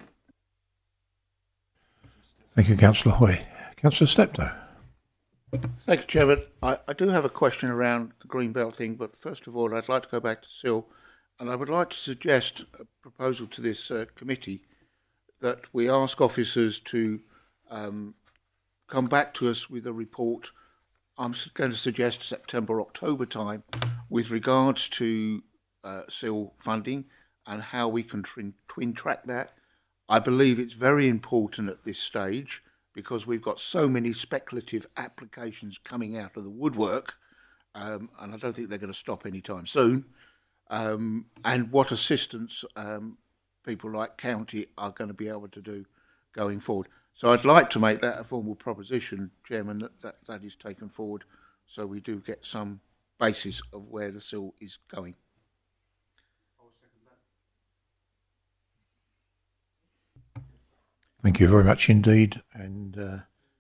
Thank you, Councillor Hoy. Councillor Steptoe. Thank you, Chairman. I do have a question around the Greenbelt thing, but first of all, I'd like to go back to SIL, and I would like to suggest a proposal to this committee that we ask officers to come back to us with a report. I'm going to suggest September, October time with regards to SIL funding and how we can twin track that. I believe it's very important at this stage because we've got so many speculative applications coming out of the woodwork, and I don't think they're going to stop anytime soon, and what assistance people like County are going to be able to do going forward. So I'd like to make that a formal proposition, Chairman, that is taken forward so we do get some basis of where the SIL is going. Thank you very much indeed. And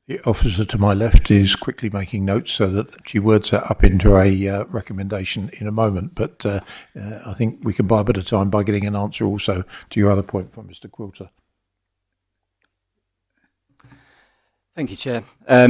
the officer to my left is quickly making notes so that she words that up into a recommendation in a moment. But I think we can buy a bit of time by getting an answer also to your other point from Mr. Quilter. Thank you, Chair. I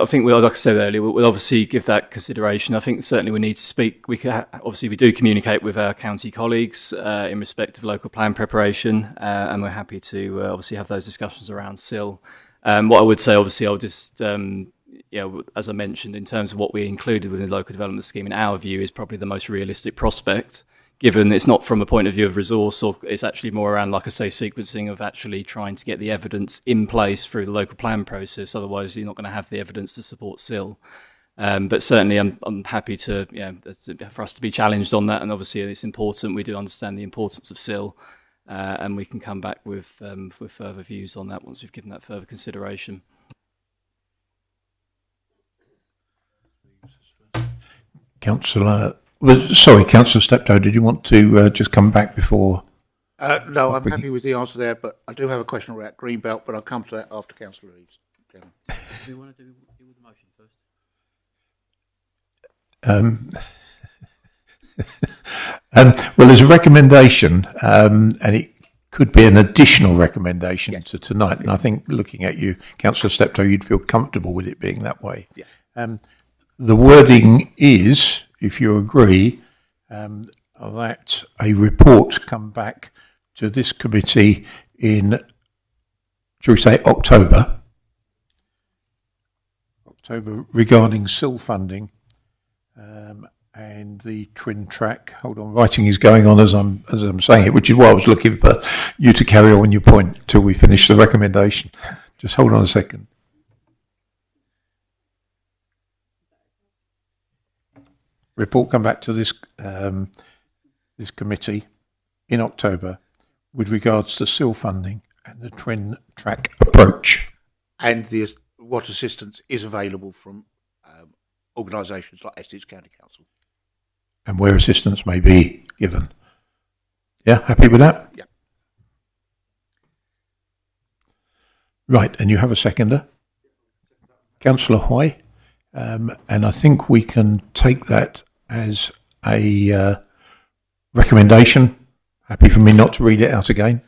think like I said earlier, we'll obviously give that consideration. I think certainly we need to speak. We do communicate with our county colleagues in respect of local plan preparation, and we're happy to obviously have those discussions around SIL. What I would say, obviously, I'll just, as I mentioned, in terms of what we included within the local development scheme, in our view, is probably the most realistic prospect, given it's not from a point of view of resource, or it's actually more around, like I say, sequencing of actually trying to get the evidence in place through the local plan process. Otherwise, you're not going to have the evidence to support SIL. But certainly, I'm happy to, for us to be challenged on that. And obviously, it's important. We do understand the importance of SIL, and we can come back with further views on that once we've given that further consideration. Councillor Steptoe, did you want to just come back before? No, I'm happy with the answer there, but I do have a question about Greenbelt, but I'll come to that after Councillor Reeves. Do we want to deal with the motion first? Well, there's a recommendation, and it could be an additional recommendation to tonight. And I think, looking at you, Councillor Steptoe, you'd feel comfortable with it being that way. Yeah. The wording is, if you agree, that a report come back to this committee in, shall we say, October regarding SIL funding and the twin track. Hold on, writing is going on as I'm saying it, which is why I was looking for you to carry on your point till we finish the recommendation. Just hold on a second. Report come back to this this committee in October with regards to SIL funding and the twin track approach, and what assistance is available from organisations like Essex County Council, and where assistance may be given. Yeah, happy with that? Yeah. Right, and you have a seconder, Councillor Hoy. And I think we can take that as a recommendation. Happy for me not to read it out again.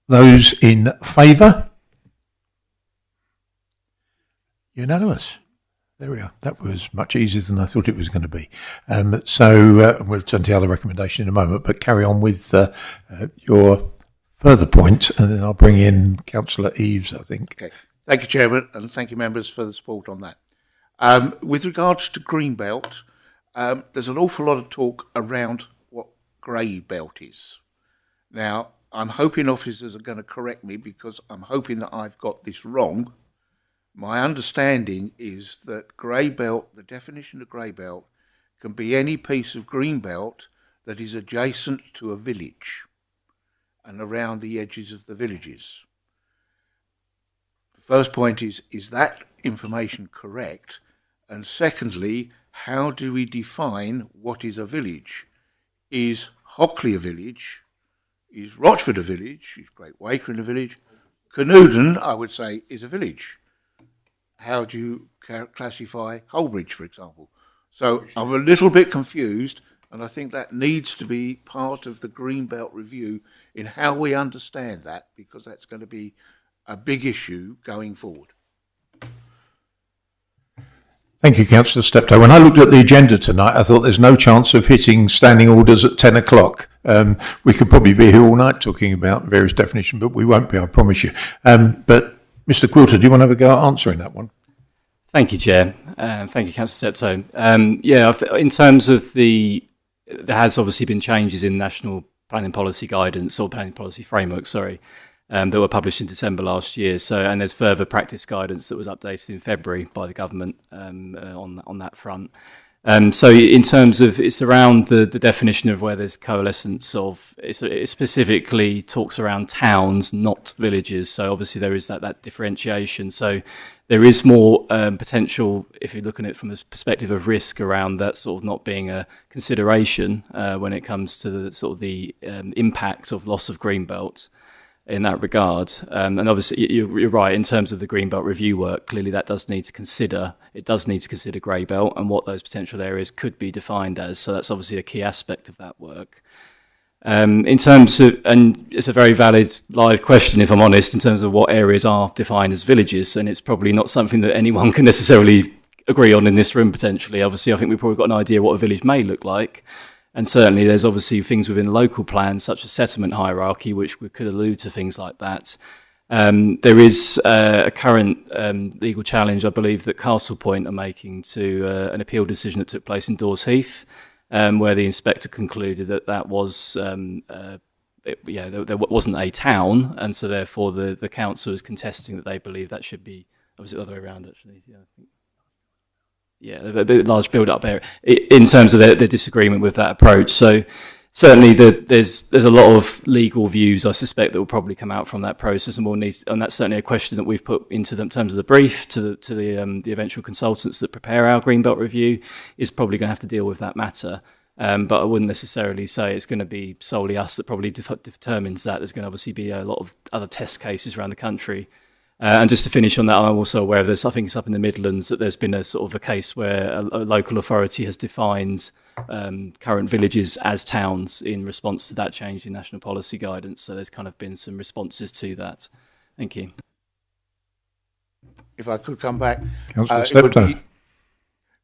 Those in favour? Unanimous. There we are. That was much easier than I thought it was going to be. We'll turn to the other recommendation in a moment, but carry on with your further point, and then I'll bring in Councillor Eaves, I think. Okay. Thank you, Chairman, and thank you, members, for the support on that. With regards to Greenbelt, there's an awful lot of talk around what grey belt is. Now, I'm hoping officers are going to correct me because I'm hoping that I've got this wrong. My understanding is that grey belt, the definition of grey belt, can be any piece of green belt that is adjacent to a village and around the edges of the villages. The first point is that information correct? And secondly, how do we define what is a village? Is Hockley a village? Is Rochford a village? Is Great Wakering a village? Canewdon, I would say, is a village. How do you classify Holbridge, for example? So I'm a little bit confused, and I think that needs to be part of the Greenbelt review in how we understand that, because that's going to be a big issue going forward. Thank you, Councillor Steptoe. When I looked at the agenda tonight, I thought there's no chance of hitting standing orders at 10 o'clock. We could probably be here all night talking about various definitions, but we won't be, I promise you. But Mr. Quilter, do you want to have a go at answering that one? Thank you, Chair. Thank you, Councillor Steptoe. In terms of there has obviously been changes in national planning policy guidance or planning policy framework, that were published in December last year. And there's further practice guidance that was updated in February by the government on that front. So in terms of, it's around the definition of where there's coalescence of, it specifically talks around towns, not villages. So obviously there is that differentiation. So there is more potential, if you're looking at it from a perspective of risk, around that sort of not being a consideration when it comes to the sort of the impact of loss of greenbelt in that regard. And obviously you're right, in terms of the Greenbelt review work, clearly that does need to consider grey belt and what those potential areas could be defined as. So that's obviously a key aspect of that work. In terms of, and it's a very valid live question, if I'm honest, in terms of what areas are defined as villages, and it's probably not something that anyone can necessarily agree on in this room potentially. Obviously, I think we've probably got an idea what a village may look like. And certainly there's obviously things within local plans, such as settlement hierarchy, which we could allude to things like that. There is a current legal challenge, I believe, that Castle Point are making to an appeal decision that took place in Dawes Heath, where the inspector concluded that was, there wasn't a town, and so therefore the council is contesting that they believe that should be, obviously the other way around actually, yeah, I think. Yeah, a bit large build-up area in terms of their disagreement with that approach. So certainly there's a lot of legal views, I suspect, that will probably come out from that process, and that's certainly a question that we've put into in terms of the brief to the eventual consultants that prepare our Greenbelt review, is probably going to have to deal with that matter. But I wouldn't necessarily say it's going to be solely us that probably determines that. There's going to obviously be a lot of other test cases around the country. And just to finish on that, I'm also aware of this, I think it's up in the Midlands, that there's been a sort of a case where a local authority has defined current villages as towns in response to that change in national policy guidance. So there's kind of been some responses to that. Thank you. If I could come back,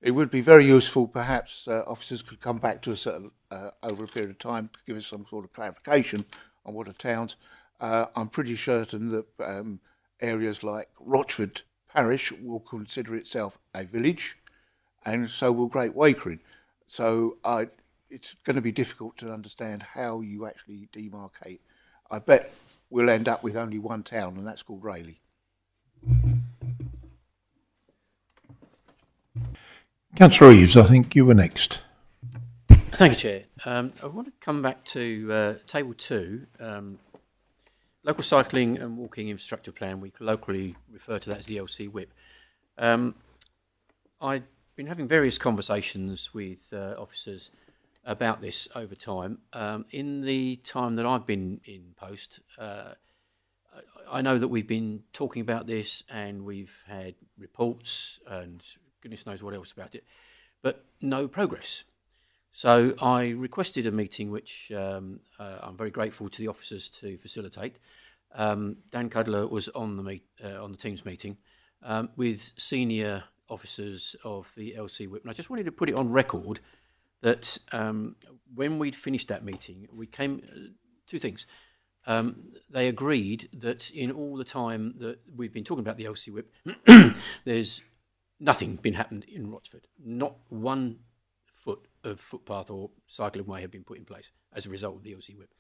it would be very useful, perhaps officers could come back to us over a period of time to give us some sort of clarification on what are towns. I'm pretty certain that areas like Rochford Parish will consider itself a village, and so will Great Wakering. So it's going to be difficult to understand how you actually demarcate. I bet we'll end up with only one town, and that's called Rayleigh. Councillor Eaves, I think you were next. Thank you, Chair. I want to come back to Table 2, Local Cycling and Walking Infrastructure Plan. We locally refer to that as the LC WIP. I've been having various conversations with officers about this over time. In the time that I've been in post, I know that we've been talking about this and we've had reports and goodness knows what else about it, but no progress. So I requested a meeting, which I'm very grateful to the officers to facilitate, Dan Cudler was on the Teams meeting with senior officers of the LC Whip. And I just wanted to put it on record that when we'd finished that meeting, we came, two things. They agreed that in all the time that we've been talking about the LC Whip, there's nothing been happened in Rochford. Not 1 foot of footpath or cycling way have been put in place as a result of the LC Whip.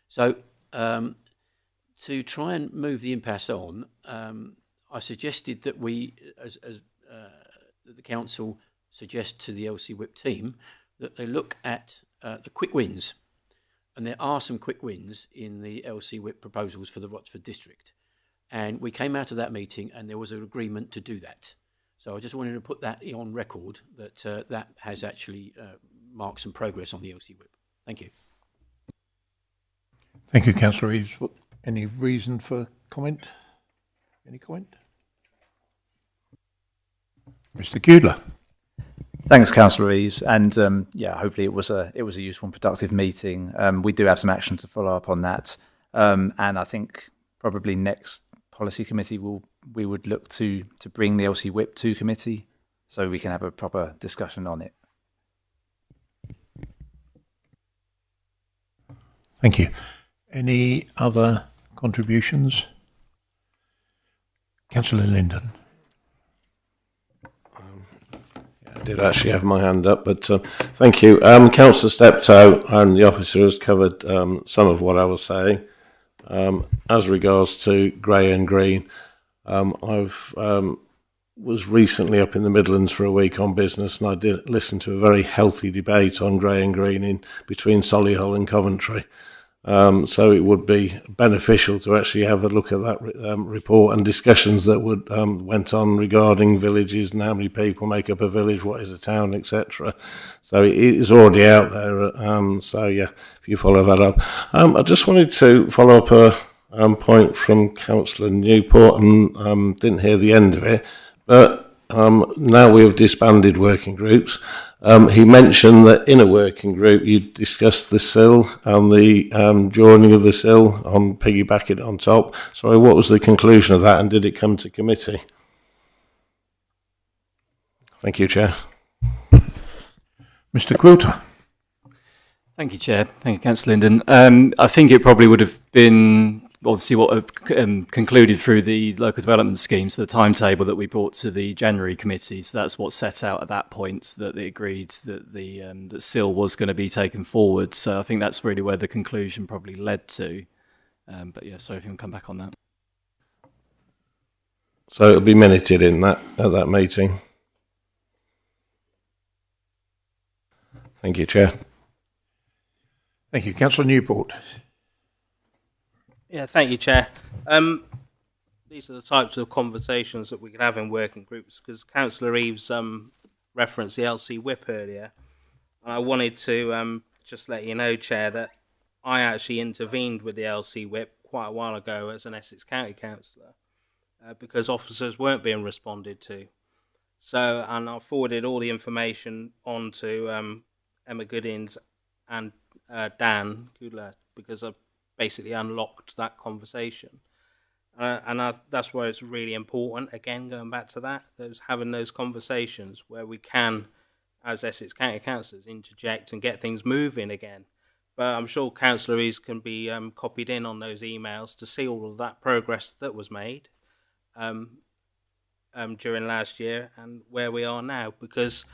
So to try and move the impasse on, I suggested that we, as the council suggest to the LC Whip team, that they look at the quick wins. And there are some quick wins in the LC Whip proposals for the Rochford district. And we came out of that meeting and there was an agreement to do that. So I just wanted to put that on record, that that has actually marked some progress on the LC Whip. Thank you. Thank you, Councillor Reeves. Any reason for comment? Any comment? Mr. Kudler. Thanks, Councillor Reeves, and hopefully it was a useful and productive meeting. We do have some action to follow up on that, and I think probably next policy committee we would look to bring the LC Whip to committee so we can have a proper discussion on it. Thank you. Any other contributions? Councillor Linden. I did actually have my hand up, but thank you. Councillor Steptoe and the officer has covered some of what I was saying. As regards to grey and green, I've was recently up in the Midlands for a week on business, and I did listen to a very healthy debate on grey and green between Solihull and Coventry. So it would be beneficial to actually have a look at that report and discussions that went on regarding villages and how many people make up a village, what is a town, etc. So it is already out there. So yeah, if you follow that up. I just wanted to follow up a point from Councillor Newport, and didn't hear the end of it, but now we have disbanded working groups. He mentioned that in a working group you discussed the sill and the joining of the sill on piggybacking on top. Sorry, what was the conclusion of that, and did it come to committee? Thank you, Chair. Mr. Quilter. Thank you, Chair. Thank you, Councillor Linden. I think it probably would have been obviously what concluded through the local development scheme, so the timetable that we brought to the January committee. So that's what set out at that point, that they agreed that the that SIL was going to be taken forward. So I think that's really where the conclusion probably led to. But yeah, sorry if you can come back on that. So it'll be minuted in that at that meeting. Thank you, Chair. Thank you, Councillor Newport. Yeah, thank you, Chair. These are the types of conversations that we could have in working groups, because Councillor Reeves referenced the LC Whip earlier. And I wanted to just let you know, Chair, that I actually intervened with the LC Whip quite a while ago as an Essex County Councillor because officers weren't being responded to. So, and I forwarded all the information on to Emma Goodins and Dan Kudler, because I basically unlocked that conversation. That's why it's really important, again, going back to that, having those conversations where we can, as Essex County Councillors, interject and get things moving again. But I'm sure Councillor Rees can be copied in on those emails to see all of that progress that was made during last year and where we are now, because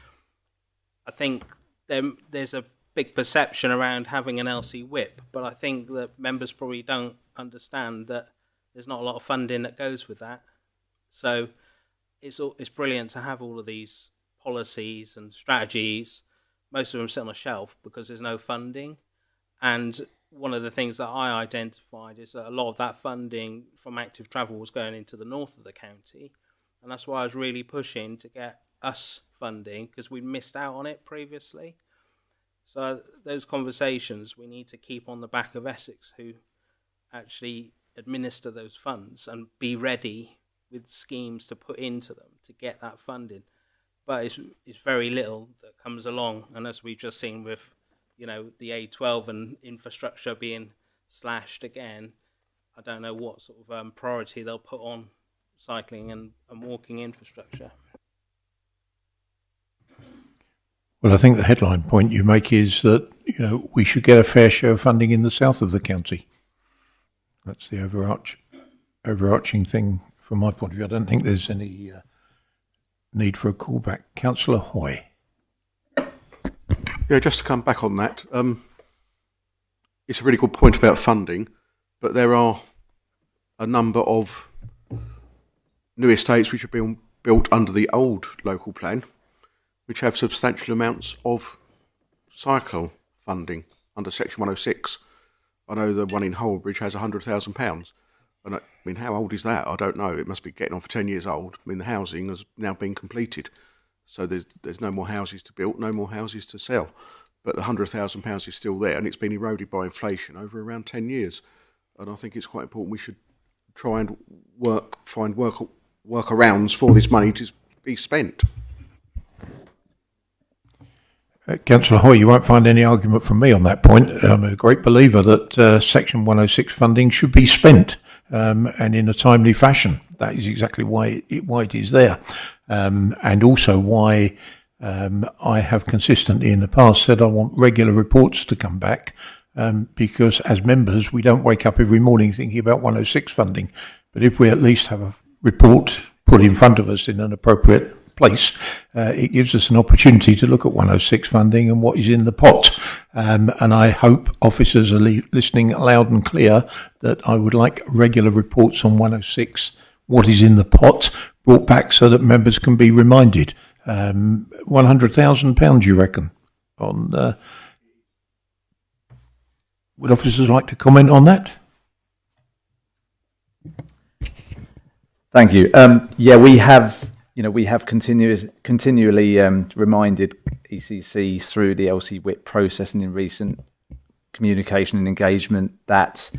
I think there's a big perception around having an LC Whip, but I think that members probably don't understand that there's not a lot of funding that goes with that. So it's brilliant to have all of these policies and strategies. Most of them sit on a shelf because there's no funding. And one of the things that I identified is that a lot of that funding from active travel was going into the north of the county. And that's why I was really pushing to get us funding, because we missed out on it previously. So those conversations we need to keep on the back of Essex, who actually administer those funds and be ready with schemes to put into them to get that funding. But it's very little that comes along, and as we've just seen with, the A12 and infrastructure being slashed again, I don't know what sort of priority they'll put on cycling and walking infrastructure. Well, I think the headline point you make is that, we should get a fair share of funding in the south of the county. That's the overarching thing from my point of view. I don't think there's any need for a callback. Councillor Hoy. Yeah, just to come back on that, it's a really good point about funding, but there are a number of new estates which have been built under the old local plan, which have substantial amounts of cycle funding under Section 106. I know the one in Holbridge has £100,000. And I mean, how old is that? I don't know. It must be getting on for 10 years old. I mean, the housing has now been completed. So there's no more houses to build, no more houses to sell. But the £100,000 is still there, and it's been eroded by inflation over around 10 years. And I think it's quite important we should try and find workarounds for this money to be spent. Councillor Hoy, you won't find any argument from me on that point. I'm a great believer that Section 106 funding should be spent and in a timely fashion. That is exactly why it is there. And also why I have consistently in the past said I want regular reports to come back because as members we don't wake up every morning thinking about 106 funding. But if we at least have a report put in front of us in an appropriate place, it gives us an opportunity to look at 106 funding and what is in the pot. And I hope officers are listening loud and clear that I would like regular reports on 106, what is in the pot, brought back so that members can be reminded. £100,000, you reckon? Would officers like to comment on that? Thank you. We have. We have continually reminded ECC through the LC WIP process and in recent communication and engagement that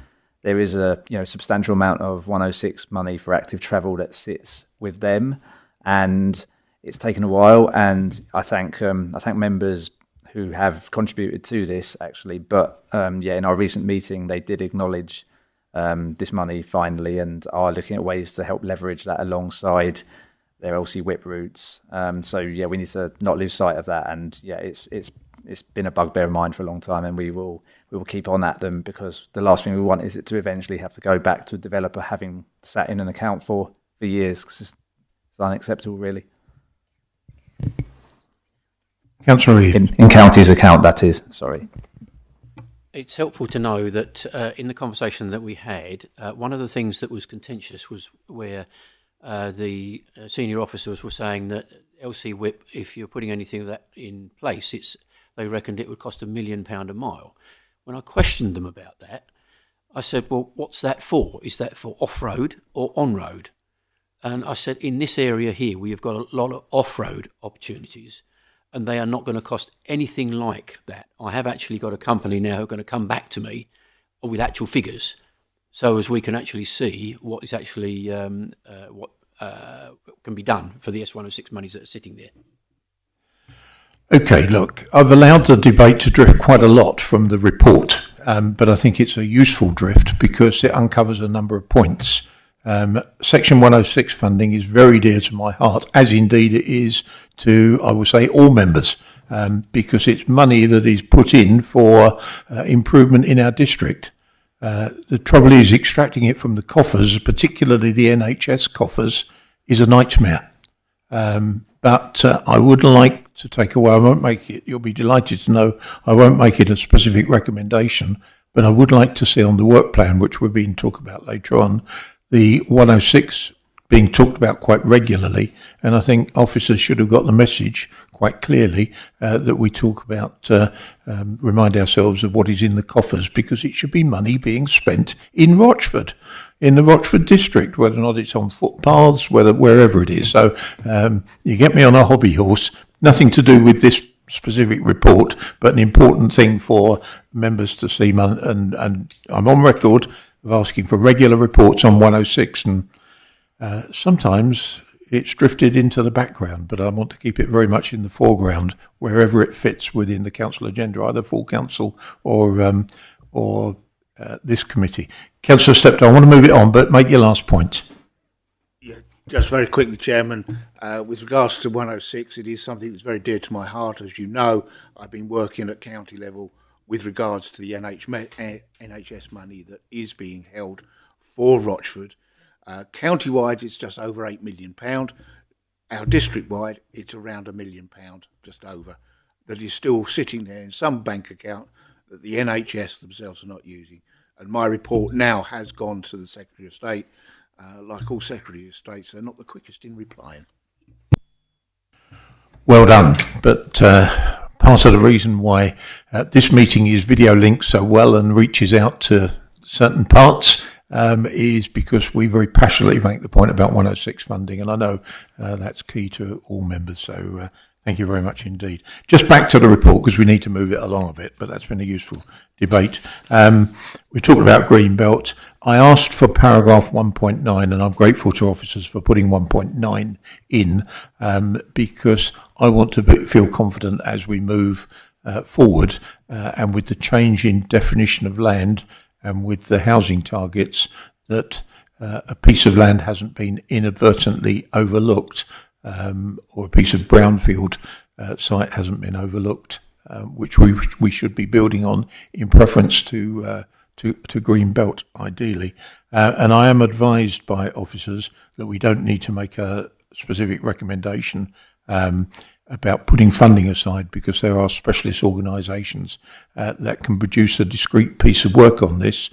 there is a substantial amount of 106 money for active travel that sits with them, and it's taken a while. And I thank members who have contributed to this actually. But in our recent meeting, they did acknowledge this money finally, and are looking at ways to help leverage that alongside their LC WIP routes. We need to not lose sight of that. And it's been a bugbear of mine for a long time, and we will keep on at them, because the last thing we want is it to eventually have to go back to a developer having sat in an account for years, because it's unacceptable, really. Councillor Reid. In county's account, that is. Sorry. It's helpful to know that in the conversation that we had, one of the things that was contentious was where the senior officers were saying that LC WIP, if you're putting anything of that in place, they reckoned it would cost £1 million a mile. When I questioned them about that, I said, well, what's that for? Is that for off-road or on-road? And I said, in this area here, we have got a lot of off-road opportunities, and they are not going to cost anything like that. I have actually got a company now who are going to come back to me with actual figures, so as we can actually see what is actually what can be done for the S106 monies that are sitting there. Okay, look, I've allowed the debate to drift quite a lot from the report, but I think it's a useful drift because it uncovers a number of points. Section 106 funding is very dear to my heart, as indeed it is to, I would say, all members, because it's money that is put in for improvement in our district. The trouble is extracting it from the coffers, particularly the NHS coffers, is a nightmare. But I would like to take away, I won't make it, you'll be delighted to know, I won't make it a specific recommendation, but I would like to see on the work plan, which we're being talked about later on, the 106 being talked about quite regularly, and I think officers should have got the message quite clearly that we talk about, remind ourselves of what is in the coffers, because it should be money being spent in Rochford, in the Rochford district, whether or not it's on footpaths, wherever it is. So you get me on a hobby horse, nothing to do with this specific report, but an important thing for members to see, and I'm on record of asking for regular reports on 106, and sometimes it's drifted into the background, but I want to keep it very much in the foreground wherever it fits within the council agenda, either full council or this committee. Councillor Steptoe, I want to move it on, but make your last point. Yeah, just very quickly, Chairman. With regards to 106, it is something that's very dear to my heart. As you know, I've been working at county level with regards to the NHS money that is being held for Rochford. County-wide, it's just over £8 million. Our district-wide, it's around £1 million, just over, that is still sitting there in some bank account that the NHS themselves are not using. And my report now has gone to the Secretary of State. Like all Secretary of States, they're not the quickest in replying. Well done. But part of the reason why this meeting is video linked so well and reaches out to certain parts is because we very passionately make the point about 106 funding, and I know that's key to all members. So thank you very much indeed. Just back to the report, because we need to move it along a bit, but that's been a useful debate. We talked about Greenbelt. I asked for paragraph 1.9, and I'm grateful to officers for putting 1.9 in, because I want to feel confident as we move forward, and with the change in definition of land and with the housing targets, that a piece of land hasn't been inadvertently overlooked, or a piece of brownfield site hasn't been overlooked, which we should be building on in preference to Greenbelt, ideally. And I am advised by officers that we don't need to make a specific recommendation about putting funding aside, because there are specialist organisations that can produce a discrete piece of work on this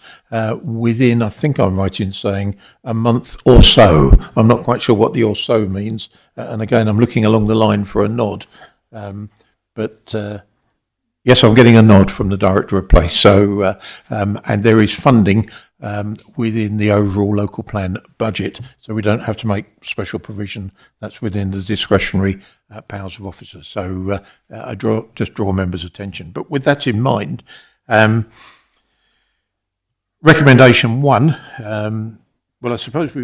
within, I think I'm right in saying, a month or so. I'm not quite sure what the or so means. And again, I'm looking along the line for a nod. Yes, I'm getting a nod from the Director of Place. So, and there is funding within the overall local plan budget, so we don't have to make special provision. That's within the discretionary powers of officers. So I just draw members' attention. But with that in mind, recommendation 1. Well, I suppose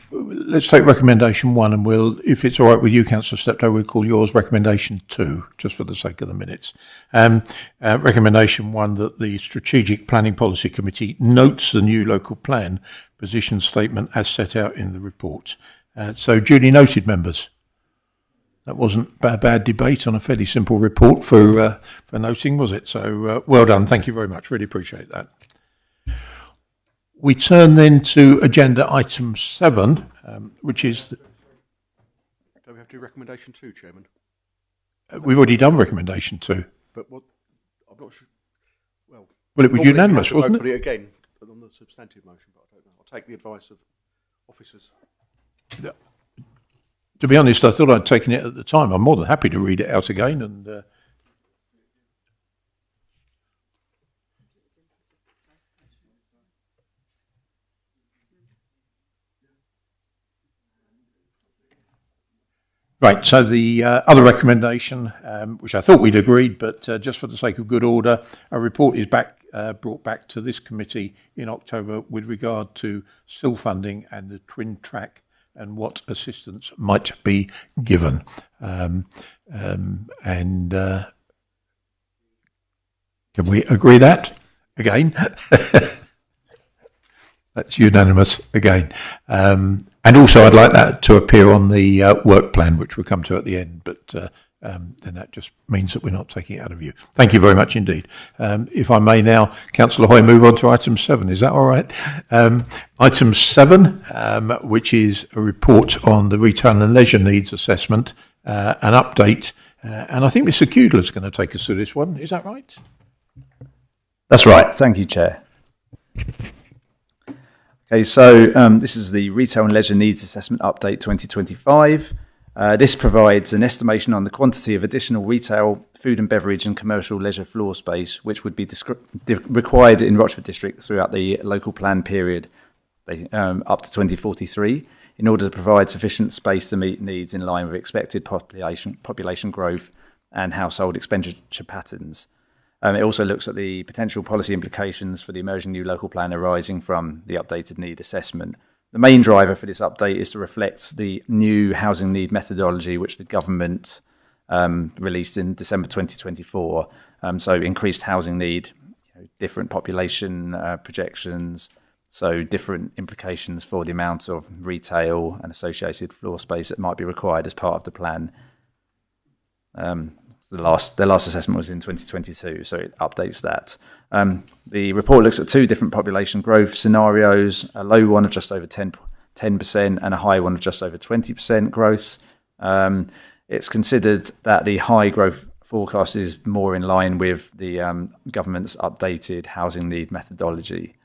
let's take recommendation 1, and we'll, if it's all right with you, Councillor Steptoe, we'll call yours recommendation 2, just for the sake of the minutes. Recommendation 1, that the Strategic Planning Policy Committee notes the new local plan position statement as set out in the report. So duly noted, members. That wasn't a bad debate on a fairly simple report for noting, was it? So well done. Thank you very much. Really appreciate that. We turn then to agenda item 7, which is... Don't we have to do recommendation 2, Chairman? We've already done recommendation 2. But what? I'm not sure. Well, it was unanimous, wasn't it? Put it again on the substantive motion, but I don't know. I'll take the advice of officers. To be honest, I thought I'd taken it at the time. I'm more than happy to read it out again and... Right, so the other recommendation, which I thought we'd agreed, but just for the sake of good order, a report is brought back to this committee in October with regard to SIL funding and the twin track and what assistance might be given. Can we agree that? Again? That's unanimous again. And also I'd like that to appear on the work plan, which we'll come to at the end, but then that just means that we're not taking it out of view. Thank you very much indeed. If I may now, Councillor Hoy, move on to item 7. Is that all right? Item 7, which is a report on the retail and leisure needs assessment, an update. And I think Mr. Kudler is going to take us through this one. Is that right? That's right. Thank you, Chair. Okay, so this is the Retail and Leisure Needs Assessment Update 2025. This provides an estimation on the quantity of additional retail, food and beverage and commercial leisure floor space which would be required in Rochford District throughout the local plan period up to 2043 in order to provide sufficient space to meet needs in line with expected population growth and household expenditure patterns. It also looks at the potential policy implications for the emerging new local plan arising from the updated need assessment. The main driver for this update is to reflect the new housing need methodology which the government released in December 2024. So increased housing need different population projections, so different implications for the amount of retail and associated floor space that might be required as part of the plan. Their last assessment was in 2022, so it updates that. The report looks at two different population growth scenarios, a low one of just over 10% and a high one of just over 20% growth. It's considered that the high growth forecast is more in line with the government's updated housing need methodology.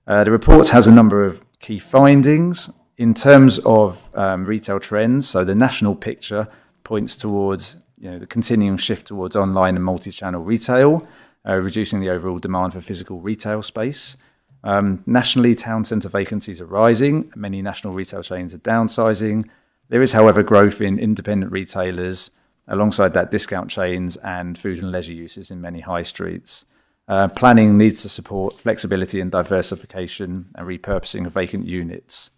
The report has a number of key findings. In terms of retail trends, so the national picture points towards the continuing shift towards online and multi-channel retail, reducing the overall demand for physical retail space. Nationally, town centre vacancies are rising. Many national retail chains are downsizing. There is, however, growth in independent retailers, alongside that discount chains and food and leisure uses in many high streets. Planning needs to support flexibility and diversification and repurposing of vacant units.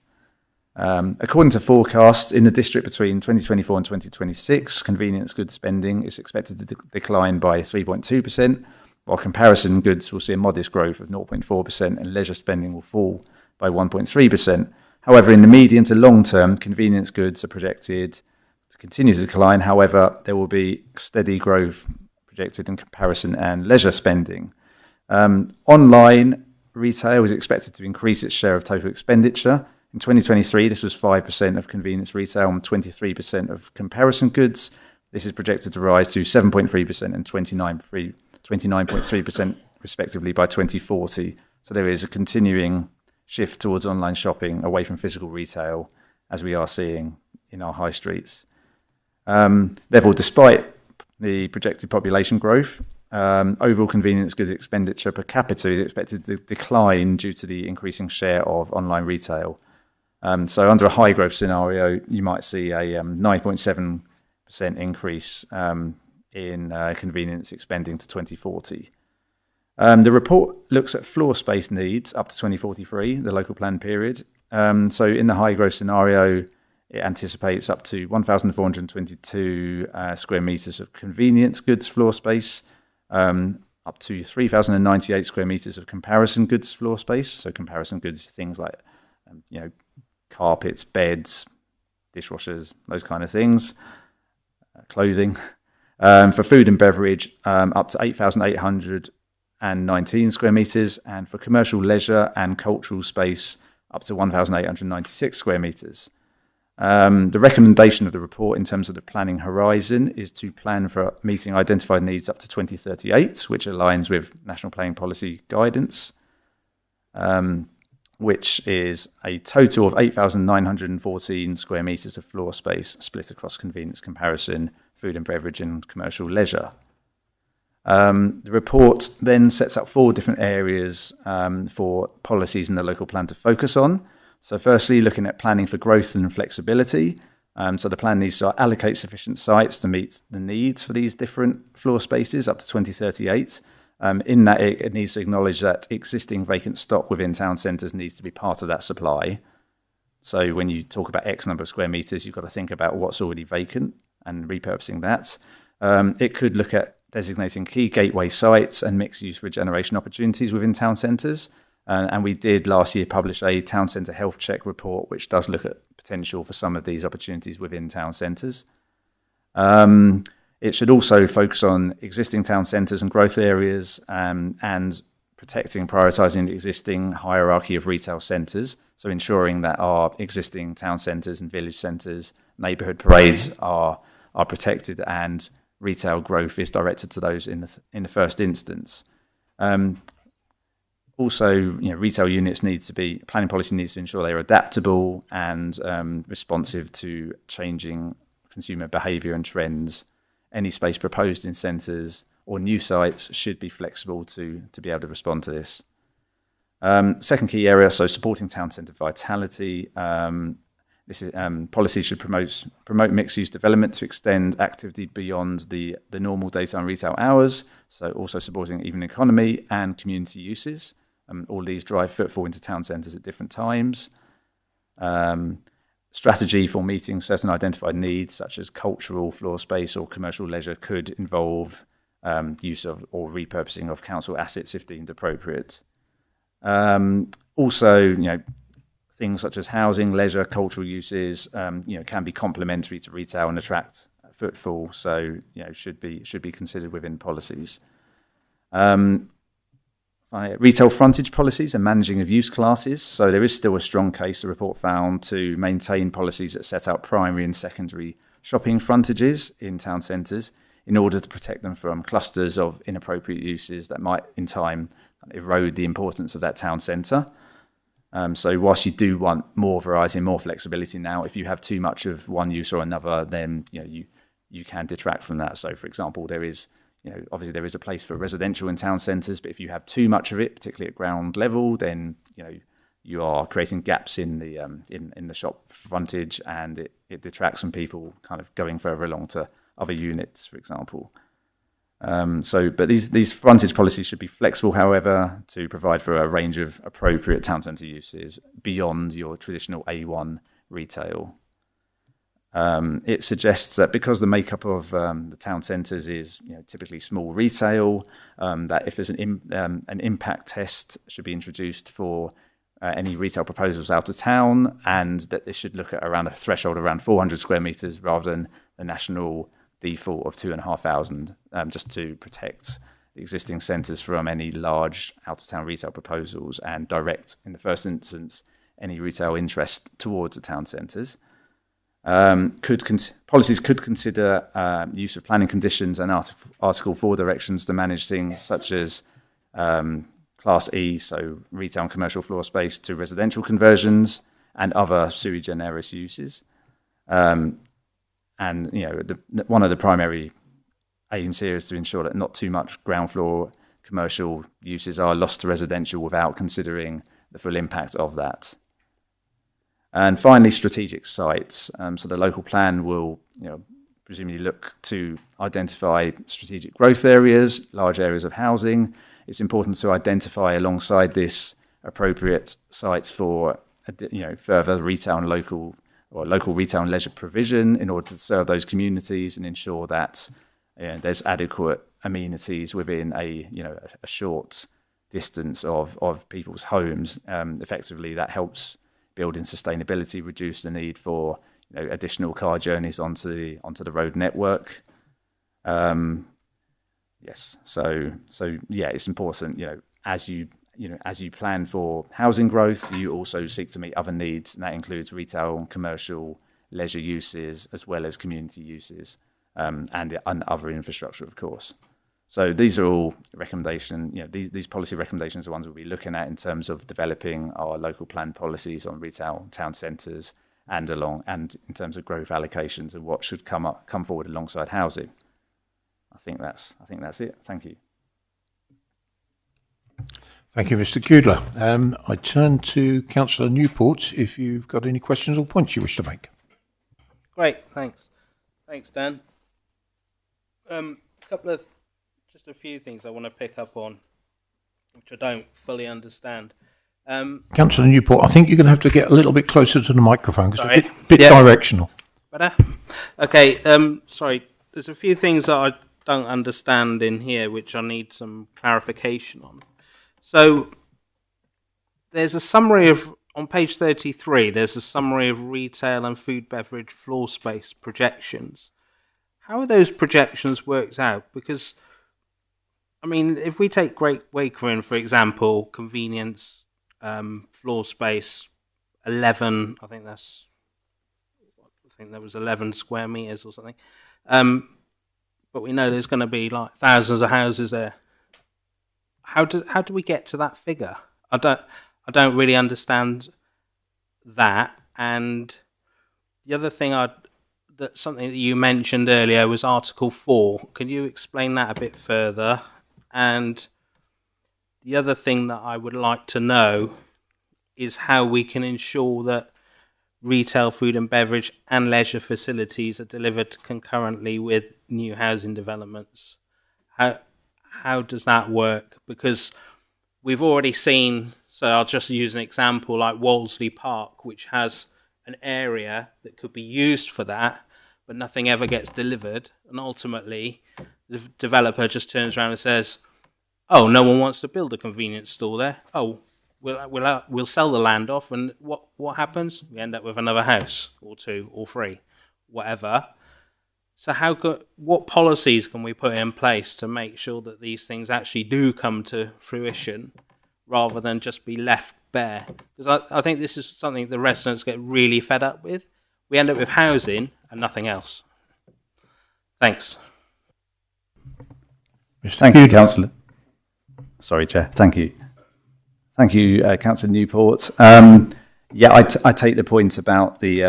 According to forecasts, in the district between 2024 and 2026, convenience goods spending is expected to decline by 3.2%, while comparison goods will see a modest growth of 0.4% and leisure spending will fall by 1.3%. However, in the medium to long term, convenience goods are projected to continue to decline. However, there will be steady growth projected in comparison and leisure spending. Online retail is expected to increase its share of total expenditure. In 2023, this was 5% of convenience retail and 23% of comparison goods. This is projected to rise to 7.3% and 29.3% respectively by 2040. So there is a continuing shift towards online shopping away from physical retail, as we are seeing in our high streets. Therefore, despite the projected population growth, overall convenience goods expenditure per capita is expected to decline due to the increasing share of online retail. So under a high growth scenario, you might see a 9.7% increase in convenience expending to 2040. The report looks at floor space needs up to 2043, the local plan period. So in the high growth scenario, it anticipates up to 1,422 square metres of convenience goods floor space, up to 3,098 square metres of comparison goods floor space. So comparison goods, things like carpets, beds, dishwashers, those kind of things, clothing. For food and beverage, up to 8,819 square metres, and for commercial leisure and cultural space, up to 1,896 square metres. The recommendation of the report in terms of the planning horizon is to plan for meeting identified needs up to 2038, which aligns with National Planning Policy guidance, which is a total of 8,914 square metres of floor space split across convenience, comparison, food and beverage and commercial leisure. The report then sets up 4 different areas for policies in the local plan to focus on. So firstly, looking at planning for growth and flexibility. So the plan needs to allocate sufficient sites to meet the needs for these different floor spaces up to 2038. In that, it needs to acknowledge that existing vacant stock within town centres needs to be part of that supply. So when you talk about X number of square metres, you've got to think about what's already vacant and repurposing that. It could look at designating key gateway sites and mixed-use regeneration opportunities within town centres. And we did last year publish a town centre health check report, which does look at potential for some of these opportunities within town centres. It should also focus on existing town centres and growth areas and protecting, prioritising the existing hierarchy of retail centres. So ensuring that our existing town centres and village centres, neighbourhood parades are protected and retail growth is directed to those in the first instance. Also, retail units planning policy needs to ensure they're adaptable and responsive to changing consumer behaviour and trends. Any space proposed in centres or new sites should be flexible to be able to respond to this. Second key area, so supporting town centre vitality. This is, policy should promote mixed-use development to extend activity beyond the normal daytime retail hours, so also supporting even economy and community uses. All these drive footfall into town centres at different times. Strategy for meeting certain identified needs, such as cultural floor space or commercial leisure, could involve use of or repurposing of council assets if deemed appropriate. Also, things such as housing, leisure, cultural uses, can be complementary to retail and attract footfall. So, should be considered within policies. Retail frontage policies and managing of use classes. So there is still a strong case, the report found, to maintain policies that set out primary and secondary shopping frontages in town centres in order to protect them from clusters of inappropriate uses that might, in time, erode the importance of that town centre. So whilst you do want more variety and more flexibility now, if you have too much of one use or another, then you can detract from that. So, for example, there is obviously there is a place for residential in town centres, but if you have too much of it, particularly at ground level, then you are creating gaps in the in the shop frontage, and it detracts from people kind of going further along to other units, for example. But these frontage policies should be flexible, however, to provide for a range of appropriate town centre uses beyond your traditional A1 retail. It suggests that because the makeup of the town centres is typically small retail, that if there's an impact test should be introduced for any retail proposals out of town, and that this should look at around a threshold around 400 square metres rather than the national default of 2,500, just to protect the existing centres from any large out of town retail proposals and direct, in the first instance, any retail interest towards the town centres. Policies could consider use of planning conditions and Article 4 directions to manage things such as Class E, so retail and commercial floor space, to residential conversions and other sui generis uses. And one of the primary aims here is to ensure that not too much ground floor commercial uses are lost to residential without considering the full impact of that. And finally, strategic sites. So the local plan will, presumably look to identify strategic growth areas, large areas of housing. It's important to identify alongside this appropriate sites for, further retail and local retail and leisure provision in order to serve those communities and ensure that there's adequate amenities within a short distance of people's homes. Effectively, that helps build in sustainability, reduce the need for additional car journeys onto the road network. Yes, so it's important. As you plan for housing growth, you also seek to meet other needs, and that includes retail, commercial, leisure uses, as well as community uses, and other infrastructure, of course. So these are all recommendations. These policy recommendations are ones we'll be looking at in terms of developing our local plan policies on retail town centres and in terms of growth allocations and what should come forward alongside housing. I think that's it. Thank you. Thank you, Mr. Kudler. I turn to Councillor Newport if you've got any questions or points you wish to make. Great, thanks. Thanks, Dan. Just a few things I want to pick up on, which I don't fully understand. Councillor Newport, I think you're going to have to get a little bit closer to the microphone because it's a bit Yeah. directional. Better? Okay, sorry. There's a few things that I don't understand in here which I need some clarification on. So there's a summary on page 33, there's a summary of retail and food beverage floor space projections. How are those projections worked out? Because, if we take Great Wakering, for example, convenience, floor space, 11, I think there was 11 square metres or something. But we know there's going to be like thousands of houses there. How do we get to that figure? I don't really understand that. And the other thing something that you mentioned earlier was Article 4. Can you explain that a bit further? And the other thing that I would like to know is how we can ensure that retail, food and beverage and leisure facilities are delivered concurrently with new housing developments. How does that work? Because we've already seen, so I'll just use an example like Wolseley Park, which has an area that could be used for that, but nothing ever gets delivered. And ultimately, the developer just turns around and says, "Oh, no one wants to build a convenience store there. Oh, we'll sell the land off, and what happens? We end up with another house or two or three, whatever." So what policies can we put in place to make sure that these things actually do come to fruition, rather than just be left bare? Because I think this is something the residents get really fed up with. We end up with housing and nothing else. Thanks. Thank you, Councillor. Sorry, Chair. Thank you. Thank you, Councillor Newport. Yeah, I take the point about the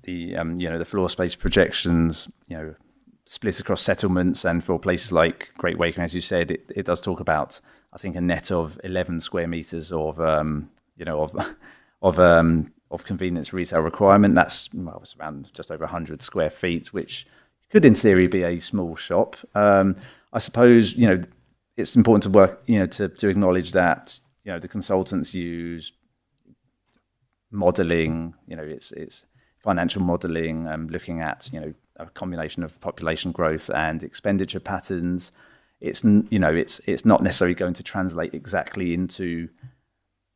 the floor space projections, split across settlements, and for places like Great Waking, as you said, it does talk about, I think, a net of 11 square meters of convenience retail requirement. That's it's around just over 100 square feet, which could, in theory, be a small shop. I suppose it's important to work, to acknowledge that the consultants use modelling, it's financial modelling, looking at a combination of population growth and expenditure patterns. It's not necessarily going to translate exactly into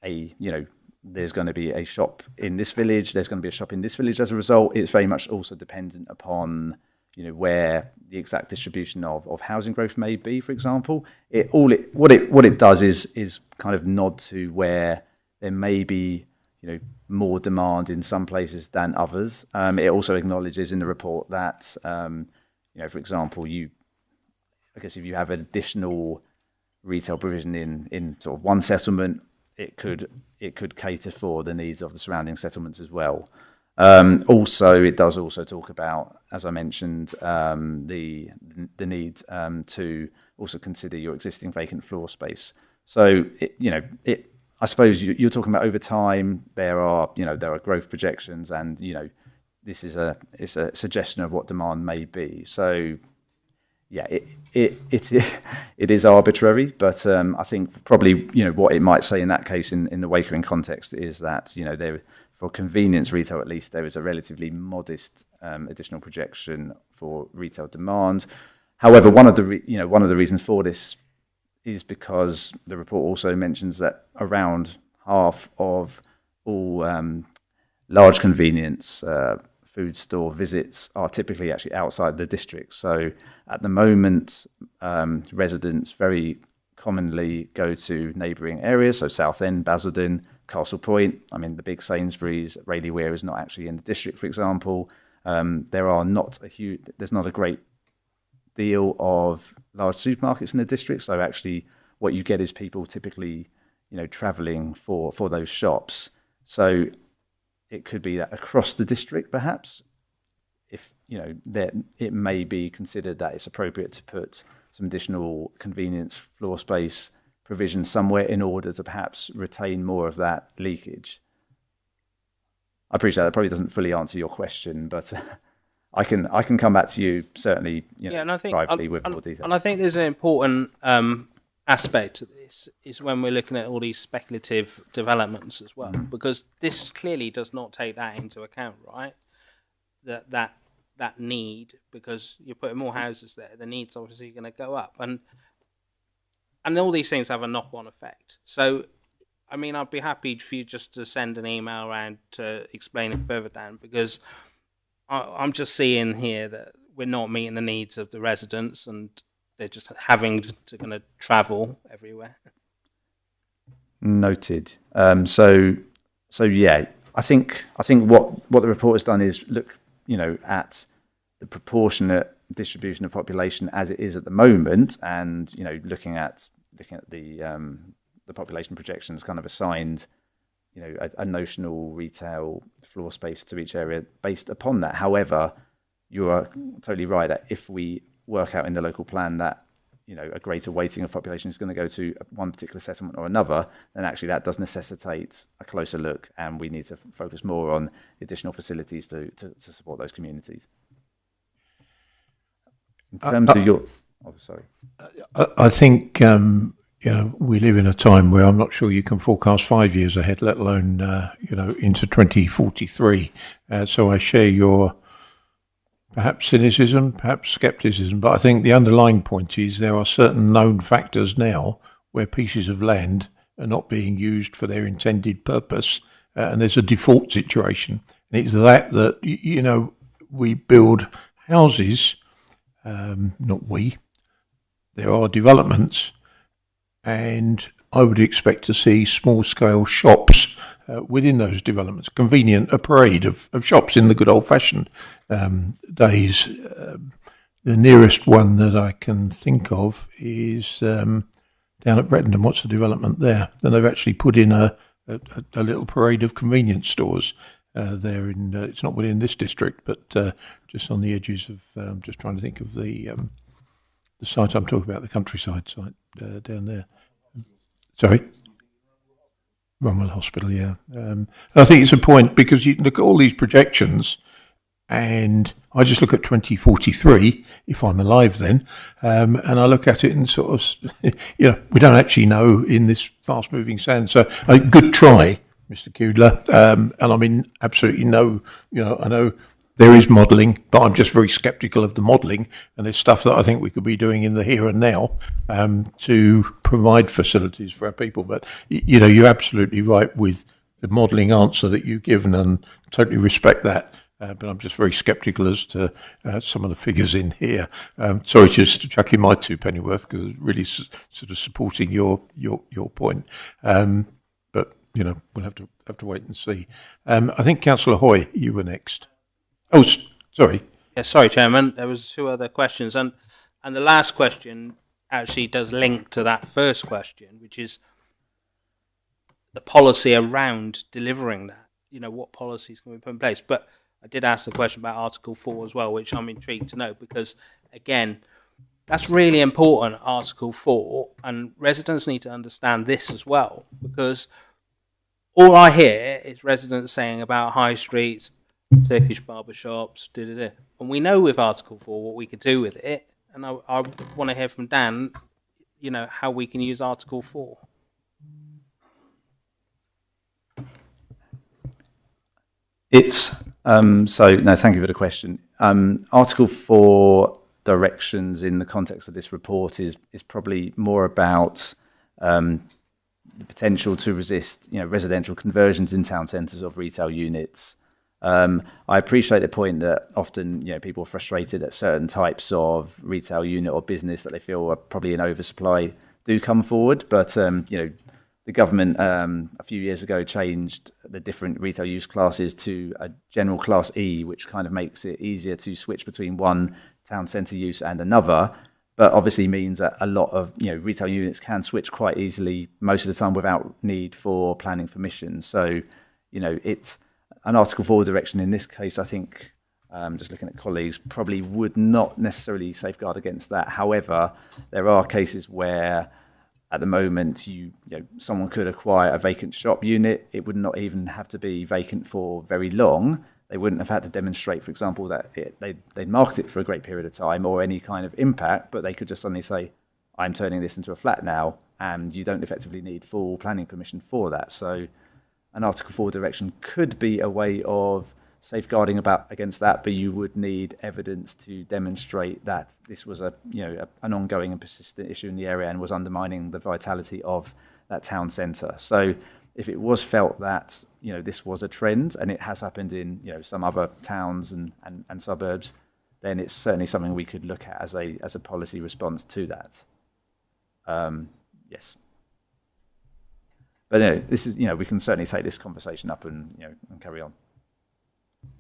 there's going to be a shop in this village, there's going to be a shop in this village as a result. It's very much also dependent upon where the exact distribution of housing growth may be, for example. What it does is kind of nod to where there may be more demand in some places than others. It also acknowledges in the report that for example, I guess if you have additional retail provision in sort of one settlement, it could cater for the needs of the surrounding settlements as well. Also, it does also talk about, as I mentioned, the need to also consider your existing vacant floor space. So I suppose you're talking about over time. There are growth projections, and this is it's a suggestion of what demand may be. So yeah, it is arbitrary, but I think probably what it might say in that case in the Wakering context is that there, for convenience retail at least, there is a relatively modest additional projection for retail demand. However, one of the reasons for this is because the report also mentions that around half of all large convenience food store visits are typically actually outside the district. So at the moment, residents very commonly go to neighbouring areas, so Southend, Basildon, Castle Point. I mean, the big Sainsbury's, Rayleigh Weir is not actually in the district, for example. There's not a great deal of large supermarkets in the district, so actually what you get is people typically travelling for those shops. So it could be that across the district, perhaps, if it may be considered that it's appropriate to put some additional convenience floor space provision somewhere in order to perhaps retain more of that leakage. I appreciate that probably doesn't fully answer your question, but I can come back to you certainly and I think, privately with more detail. And I think there's an important aspect to this is when we're looking at all these speculative developments as well, because this clearly does not take that into account, right? That need, because you're putting more houses there, the need's obviously going to go up, and all these things have a knock-on effect. So, I mean, I'd be happy for you just to send an email around to explain it further down, because I'm just seeing here that we're not meeting the needs of the residents, and they're just having to kind of travel everywhere. Noted. So yeah, I think what the report has done is look, at the proportionate distribution of population as it is at the moment, and looking at the population projections, kind of assigned a notional retail floor space to each area based upon that. However, you are totally right that if we work out in the local plan that a greater weighting of population is going to go to one particular settlement or another, then actually that does necessitate a closer look, and we need to focus more on additional facilities to support those communities. In terms of your... Oh, sorry. I think, we live in a time where I'm not sure you can forecast 5 years ahead, let alone, into 2043. So I share your perhaps cynicism, perhaps scepticism, but I think the underlying point is there are certain known factors now where pieces of land are not being used for their intended purpose, and there's a default situation. And it's that we build houses, not we, there are developments, and I would expect to see small-scale shops within those developments. Convenient, a parade of shops in the good old-fashioned days. The nearest one that I can think of is down at Rettendon. What's the development there? Then they've actually put in a little parade of convenience stores there. It's not within this district, but just on the edges of. Just trying to think of the site I'm talking about, the countryside site down there. Sorry. Rumwell Hospital, yeah. I think it's a point because you look at all these projections, and I just look at 2043, if I'm alive then, and I look at it and sort of, we don't actually know in this fast-moving sand. So, good try, Mr. Kudler, and I mean, absolutely no, I know there is modelling, but I'm just very sceptical of the modelling, and there's stuff that I think we could be doing in the here and now to provide facilities for our people. But, you're absolutely right with the modelling answer that you've given, and totally respect that. But I'm just very sceptical as to some of the figures in here. Sorry, just to chuck in my two pennyworth, because it's really sort of supporting your point. But, we'll have to wait and see. I think Councillor Hoy, you were next. Oh, sorry. Yeah, sorry, Chairman. There was two other questions, and the last question actually does link to that first question, which is the policy around delivering that. What policies can we put in place? But I did ask the question about Article 4 as well, which I'm intrigued to know, because again, that's really important, Article 4, and residents need to understand this as well, because all I hear is residents saying about high streets, Turkish barber shops, and we know with Article 4 what we could do with it, and I want to hear from Dan, how we can use Article 4. It's thank you for the question. Article 4 directions in the context of this report is probably more about the potential to resist residential conversions in town centres of retail units. I appreciate the point that often people are frustrated at certain types of retail unit or business that they feel are probably in oversupply do come forward, but the government a few years ago changed the different retail use classes to a general class E, which kind of makes it easier to switch between one town centre use and another, but obviously means that a lot of retail units can switch quite easily most of the time without need for planning permission. So it's an Article 4 direction in this case, I think, just looking at colleagues, probably would not necessarily safeguard against that. However, there are cases where at the moment someone could acquire a vacant shop unit. It would not even have to be vacant for very long. They wouldn't have had to demonstrate, for example, that they'd market it for a great period of time or any kind of impact, but they could just suddenly say, I'm turning this into a flat now, and you don't effectively need full planning permission for that. So an Article 4 direction could be a way of safeguarding against that, but you would need evidence to demonstrate that this was an ongoing and persistent issue in the area and was undermining the vitality of that town centre. So if it was felt that this was a trend, and it has happened in some other towns and suburbs, then it's certainly something we could look at as a policy response to that. Yes. But this is, we can certainly take this conversation up and carry on.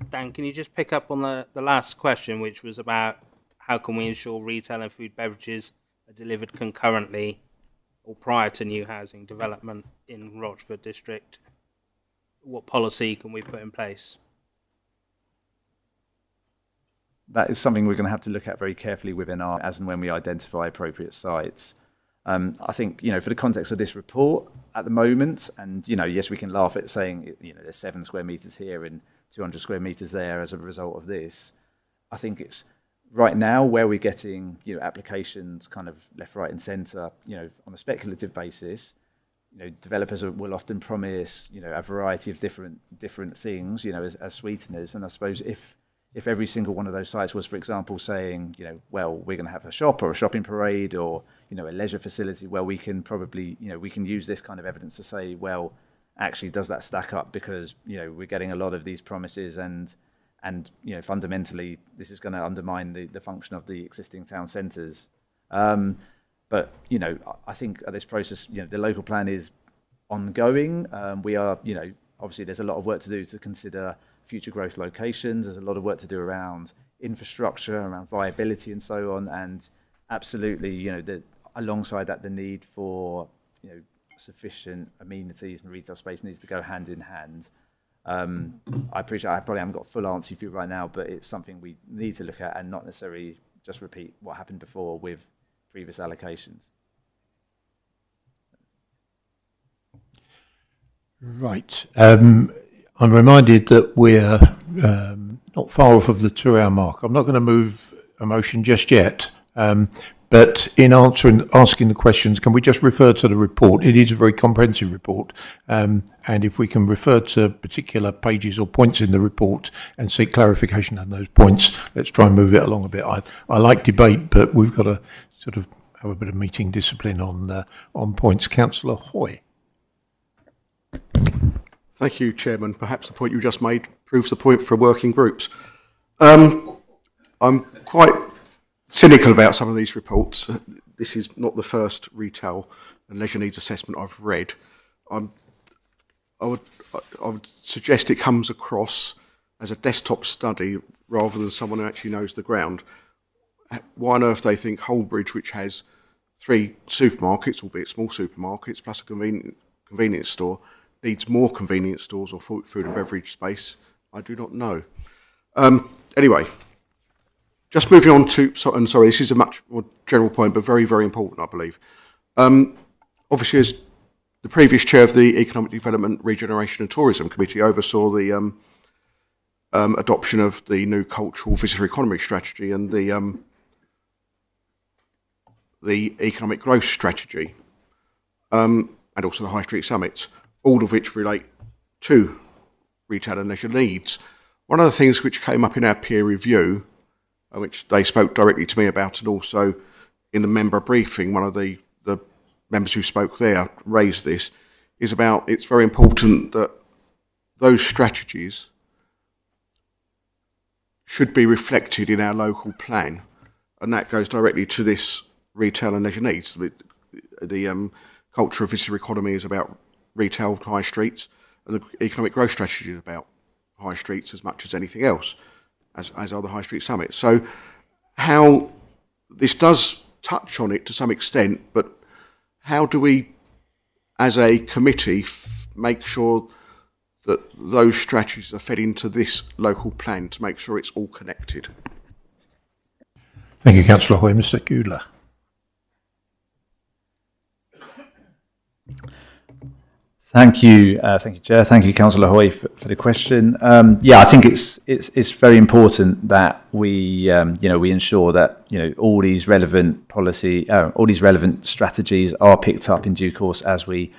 Dan, can you just pick up on the last question, which was about how can we ensure retail and food beverages are delivered concurrently or prior to new housing development in Rochford District? What policy can we put in place? That is something we're going to have to look at very carefully within as and when we identify appropriate sites. I think, for the context of this report at the moment, and, yes, we can laugh at saying, there's 7 square metres here and 200 square metres there as a result of this. I think it's right now where we're getting, applications kind of left, right and centre, on a speculative basis. Developers will often promise, a variety of different things, as sweeteners. And I suppose if if every single one of those sites was, for example, saying, you know, well, we're going to have a shop or a shopping parade or, you know, a leisure facility where we can probably, you know, we can use this kind of evidence to say, well, actually, does that stack up? Because, you know, we're getting a lot of these promises and you know, fundamentally, this is going to undermine the function of the existing town centres. But, you know, I think this process, you know, the local plan is ongoing. We are, you know, obviously there's a lot of work to do to consider future growth locations. There's a lot of work to do around infrastructure, around viability and so on. And absolutely, you know, alongside that, the need for, you know, sufficient amenities and retail space needs to go hand in hand. I appreciate I probably haven't got a full answer for you right now, but it's something we need to look at and not necessarily just repeat what happened before with previous allocations. Right. I'm reminded that we're not far off of the 2-hour mark. I'm not going to move a motion just yet, but in asking the questions, can we just refer to the report? It is a very comprehensive report, and if we can refer to particular pages or points in the report and seek clarification on those points, let's try and move it along a bit. I like debate, but we've got to sort of have a bit of meeting discipline on points. Councillor Hoy. Thank you, Chairman. Perhaps the point you just made proves the point for working groups. I'm quite cynical about some of these reports. This is not the first retail and leisure needs assessment I've read. I would suggest it comes across as a desktop study rather than someone who actually knows the ground. Why on earth they think Holbridge, which has 3 supermarkets, albeit small supermarkets, plus a convenience store, needs more convenience stores or food and beverage space, I do not know. Anyway, just moving on to, and sorry, this is a much more general point, but very, very important, I believe. Obviously, as the previous chair of the Economic Development, Regeneration and Tourism Committee oversaw the adoption of the new cultural visitor economy strategy and the economic growth strategy, and also the High Street Summits, all of which relate to retail and leisure needs. One of the things which came up in our peer review, which they spoke directly to me about, and also in the member briefing, one of the members who spoke there raised this, is about it's very important that those strategies should be reflected in our local plan, and that goes directly to this retail and leisure needs. The culture of visitor economy is about retail high streets, and the economic growth strategy is about high streets as much as anything else, as are the High Street Summits. So how this does touch on it to some extent, but how do we, as a committee, make sure that those strategies are fed into this local plan to make sure it's all connected? Thank you, Councillor Hoy. Mr. Goodler. Thank you, Chair. Thank you, Councillor Hoy, for the question. Yeah, I think it's very important that we we ensure that all these relevant policy, all these relevant strategies are picked up in due course as we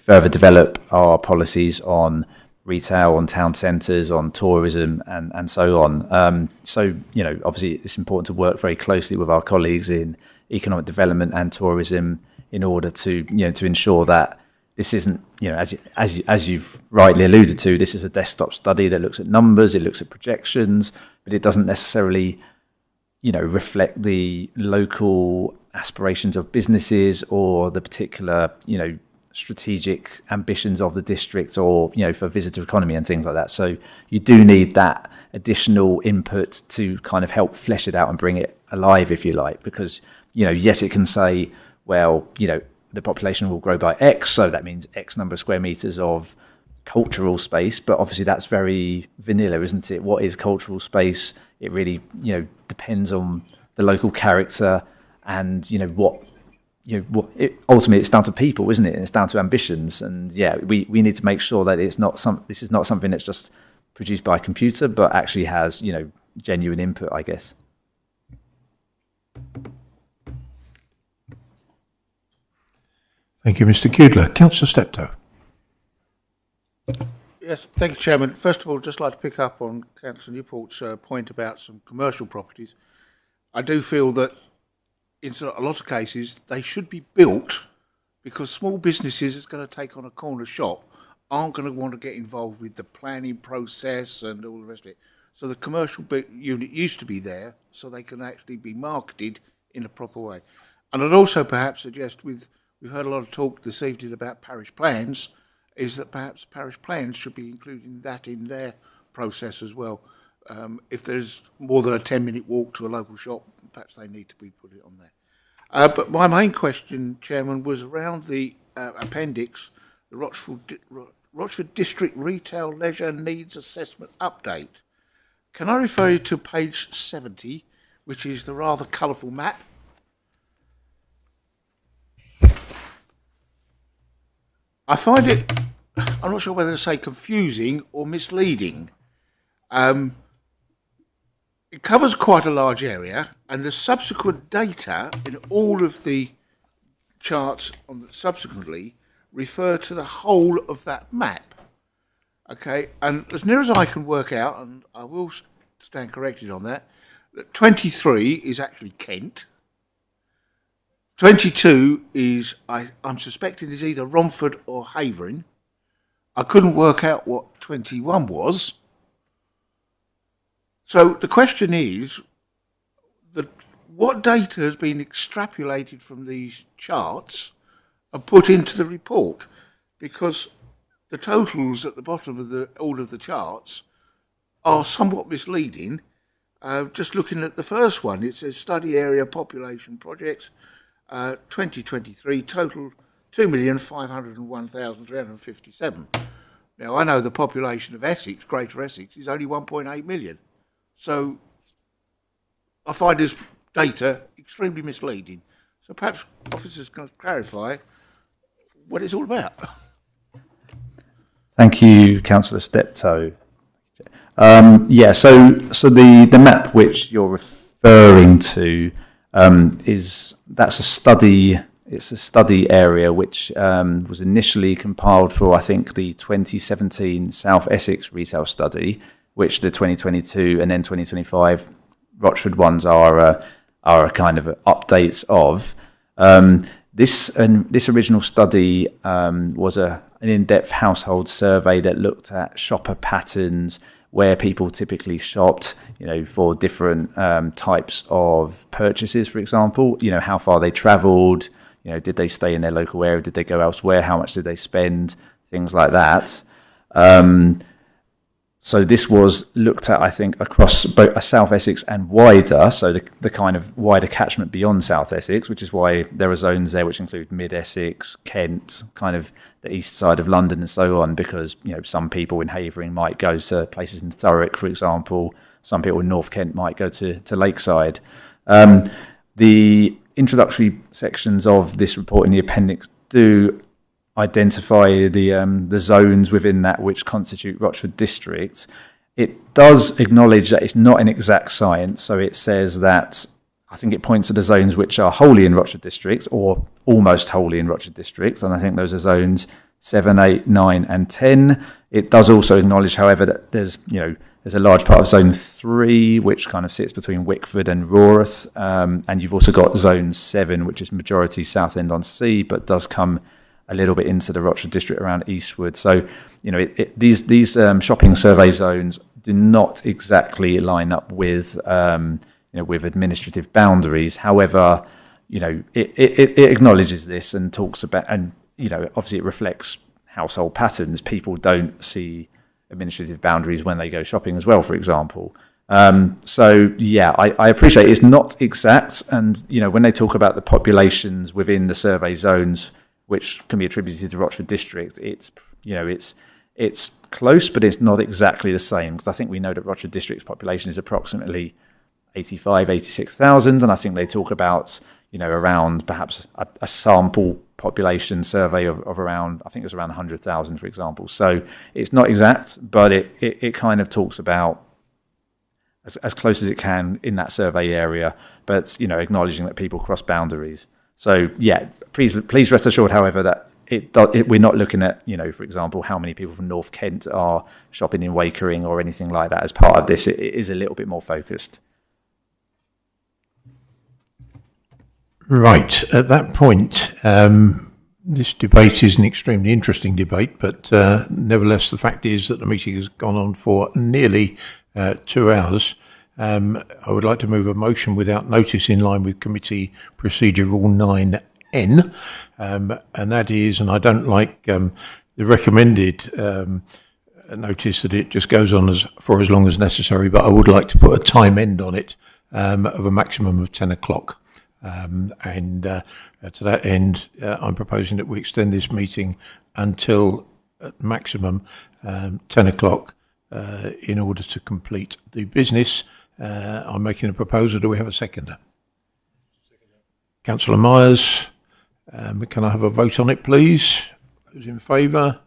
further develop our policies on retail, on town centres, on tourism, and so on. So obviously, it's important to work very closely with our colleagues in economic development and tourism in order to to ensure that this isn't, as you've rightly alluded to, this is a desktop study that looks at numbers, it looks at projections, but it doesn't necessarily, reflect the local aspirations of businesses or the particular, strategic ambitions of the district or, for visitor economy and things like that. So you do need that additional input to kind of help flesh it out and bring it alive, if you like, because, yes, it can say, well, the population will grow by X, so that means X number of square meters of cultural space, but obviously that's very vanilla, isn't it? What is cultural space? It really, depends on the local character and, ultimately it's down to people, isn't it? And it's down to ambitions. And yeah, we need to make sure that this is not something that's just produced by a computer, but actually has, genuine input, I guess. Thank you, Mr. Kudler. Councillor Steptoe. Yes, thank you, Chairman. First of all, just like to pick up on Councillor Newport's point about some commercial properties. I do feel that in a lot of cases they should be built because small businesses that's going to take on a corner shop aren't going to want to get involved with the planning process and all the rest of it. So the commercial unit used to be there so they can actually be marketed in a proper way. And I'd also perhaps suggest, we've heard a lot of talk this evening about parish plans, is that perhaps parish plans should be including that in their process as well. If there's more than a 10-minute walk to a local shop, perhaps they need to be put it on there. But my main question, Chairman, was around the appendix, the Rochford District Retail Leisure Needs Assessment Update. Can I refer you to page 70, which is the rather colourful map? I find it, I'm not sure whether to say confusing or misleading. It covers quite a large area, and the subsequent data in all of the charts subsequently refer to the whole of that map. Okay, and as near as I can work out, and I will stand corrected on that, 23 is actually Kent. 22 is, I'm suspecting, is either Romford or Havering. I couldn't work out what 21 was. So the question is, what data has been extrapolated from these charts and put into the report? Because the totals at the bottom of all of the charts are somewhat misleading. Just looking at the first one, it says study area population projects, 2023, total 2,501,357. Now, I know the population of Essex, Greater Essex, is only 1.8 million. So I find this data extremely misleading. So perhaps officers can clarify what it's all about. Thank you, Councillor Steptoe. So the map which you're referring to that's a study. It's a study area which was initially compiled for, I think, the 2017 South Essex retail study, which the 2022 and then 2025 Rochford ones are a kind of updates of. This original study was an in-depth household survey that looked at shopper patterns, where people typically shopped, for different types of purchases, for example, how far they travelled, did they stay in their local area, did they go elsewhere, how much did they spend, things like that. So this was looked at, I think, across both South Essex and wider, so the kind of wider catchment beyond South Essex, which is why there are zones there which include Mid-Essex, Kent, kind of the east side of London and so on, because some people in Havering might go to places in Thurrock, for example. Some people in North Kent might go to Lakeside. The introductory sections of this report in the appendix do identify the zones within that which constitute Rochford District. It does acknowledge that it's not an exact science, so it says that, I think it points to the zones which are wholly in Rochford District or almost wholly in Rochford District, and I think those are zones 7, 8, 9 and 10. It does also acknowledge, however, that there's a large part of zone 3 which kind of sits between Wickford and Raworth, and you've also got zone 7 which is majority Southend on Sea but does come a little bit into the Rochford District around Eastwood. So, these shopping survey zones do not exactly line up with with administrative boundaries. However, it acknowledges this and talks about, and obviously it reflects household patterns. People don't see administrative boundaries when they go shopping as well, for example. So yeah, I appreciate it's not exact, and when they talk about the populations within the survey zones, which can be attributed to Rochford District, it's close, but it's not exactly the same, because I think we know that Rochford District's population is approximately 86,000, and I think they talk about around perhaps a sample population survey of around, I think it was around 100,000, for example. So it's not exact, but it kind of talks about as close as it can in that survey area, but acknowledging that people cross boundaries. So yeah, please rest assured, however, that we're not looking at, for example, how many people from North Kent are shopping in Wakering or anything like that as part of this. It is a little bit more focused. Right. At that point, this debate is an extremely interesting debate, but nevertheless, the fact is that the meeting has gone on for nearly 2 hours. I would like to move a motion without notice in line with Committee Procedure Rule 9N, and that is, and I don't like the recommended notice that it just goes on for as long as necessary, but I would like to put a time end on it of a maximum of 10 o'clock. To that end, I'm proposing that we extend this meeting until at maximum 10 o'clock in order to complete the business. I'm making a proposal. Do we have a seconder? Councillor Myers, can I have a vote on it, please? Those in favour?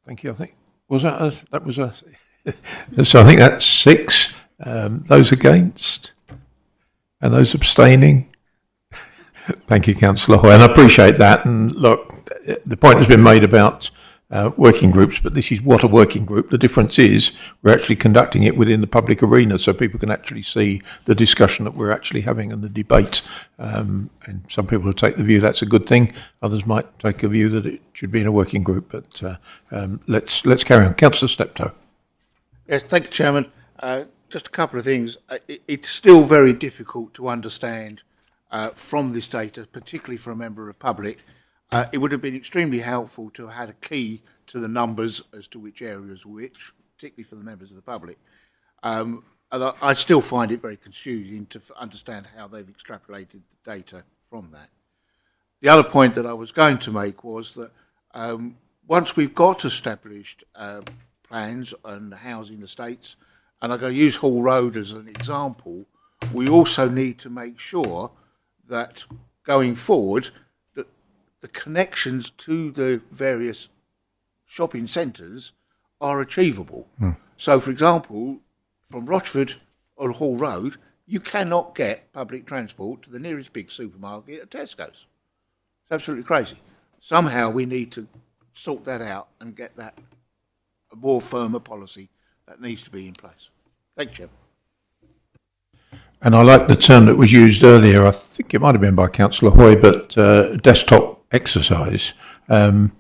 Thank you. I think that was a. So I think that's 6. Those against and those abstaining. Thank you, Councillor Hoy, and I appreciate that. And look, the point has been made about working groups, but this is what a working group. The difference is we're actually conducting it within the public arena, so people can actually see the discussion that we're actually having and the debate. And some people will take the view that's a good thing. Others might take a view that it should be in a working group. But let's carry on. Councillor Steptoe. Yes, thank you, Chairman. Just a couple of things. It's still very difficult to understand from this data, particularly for a member of the public. It would have been extremely helpful to have had a key to the numbers as to which areas were which, particularly for the members of the public. And I still find it very confusing to understand how they've extrapolated the data from that. The other point that I was going to make was that once we've got established plans and housing estates, and I'm going to use Hall Road as an example, we also need to make sure that going forward, that the connections to the various shopping centres are achievable. So, for example, from Rochford on Hall Road, you cannot get public transport to the nearest big supermarket at Tesco's. It's absolutely crazy. Somehow we need to sort that out and get that a more firmer policy that needs to be in place. Thank you, Chair. And I like the term that was used earlier, I think it might have been by Councillor Hoy, but desktop exercise. And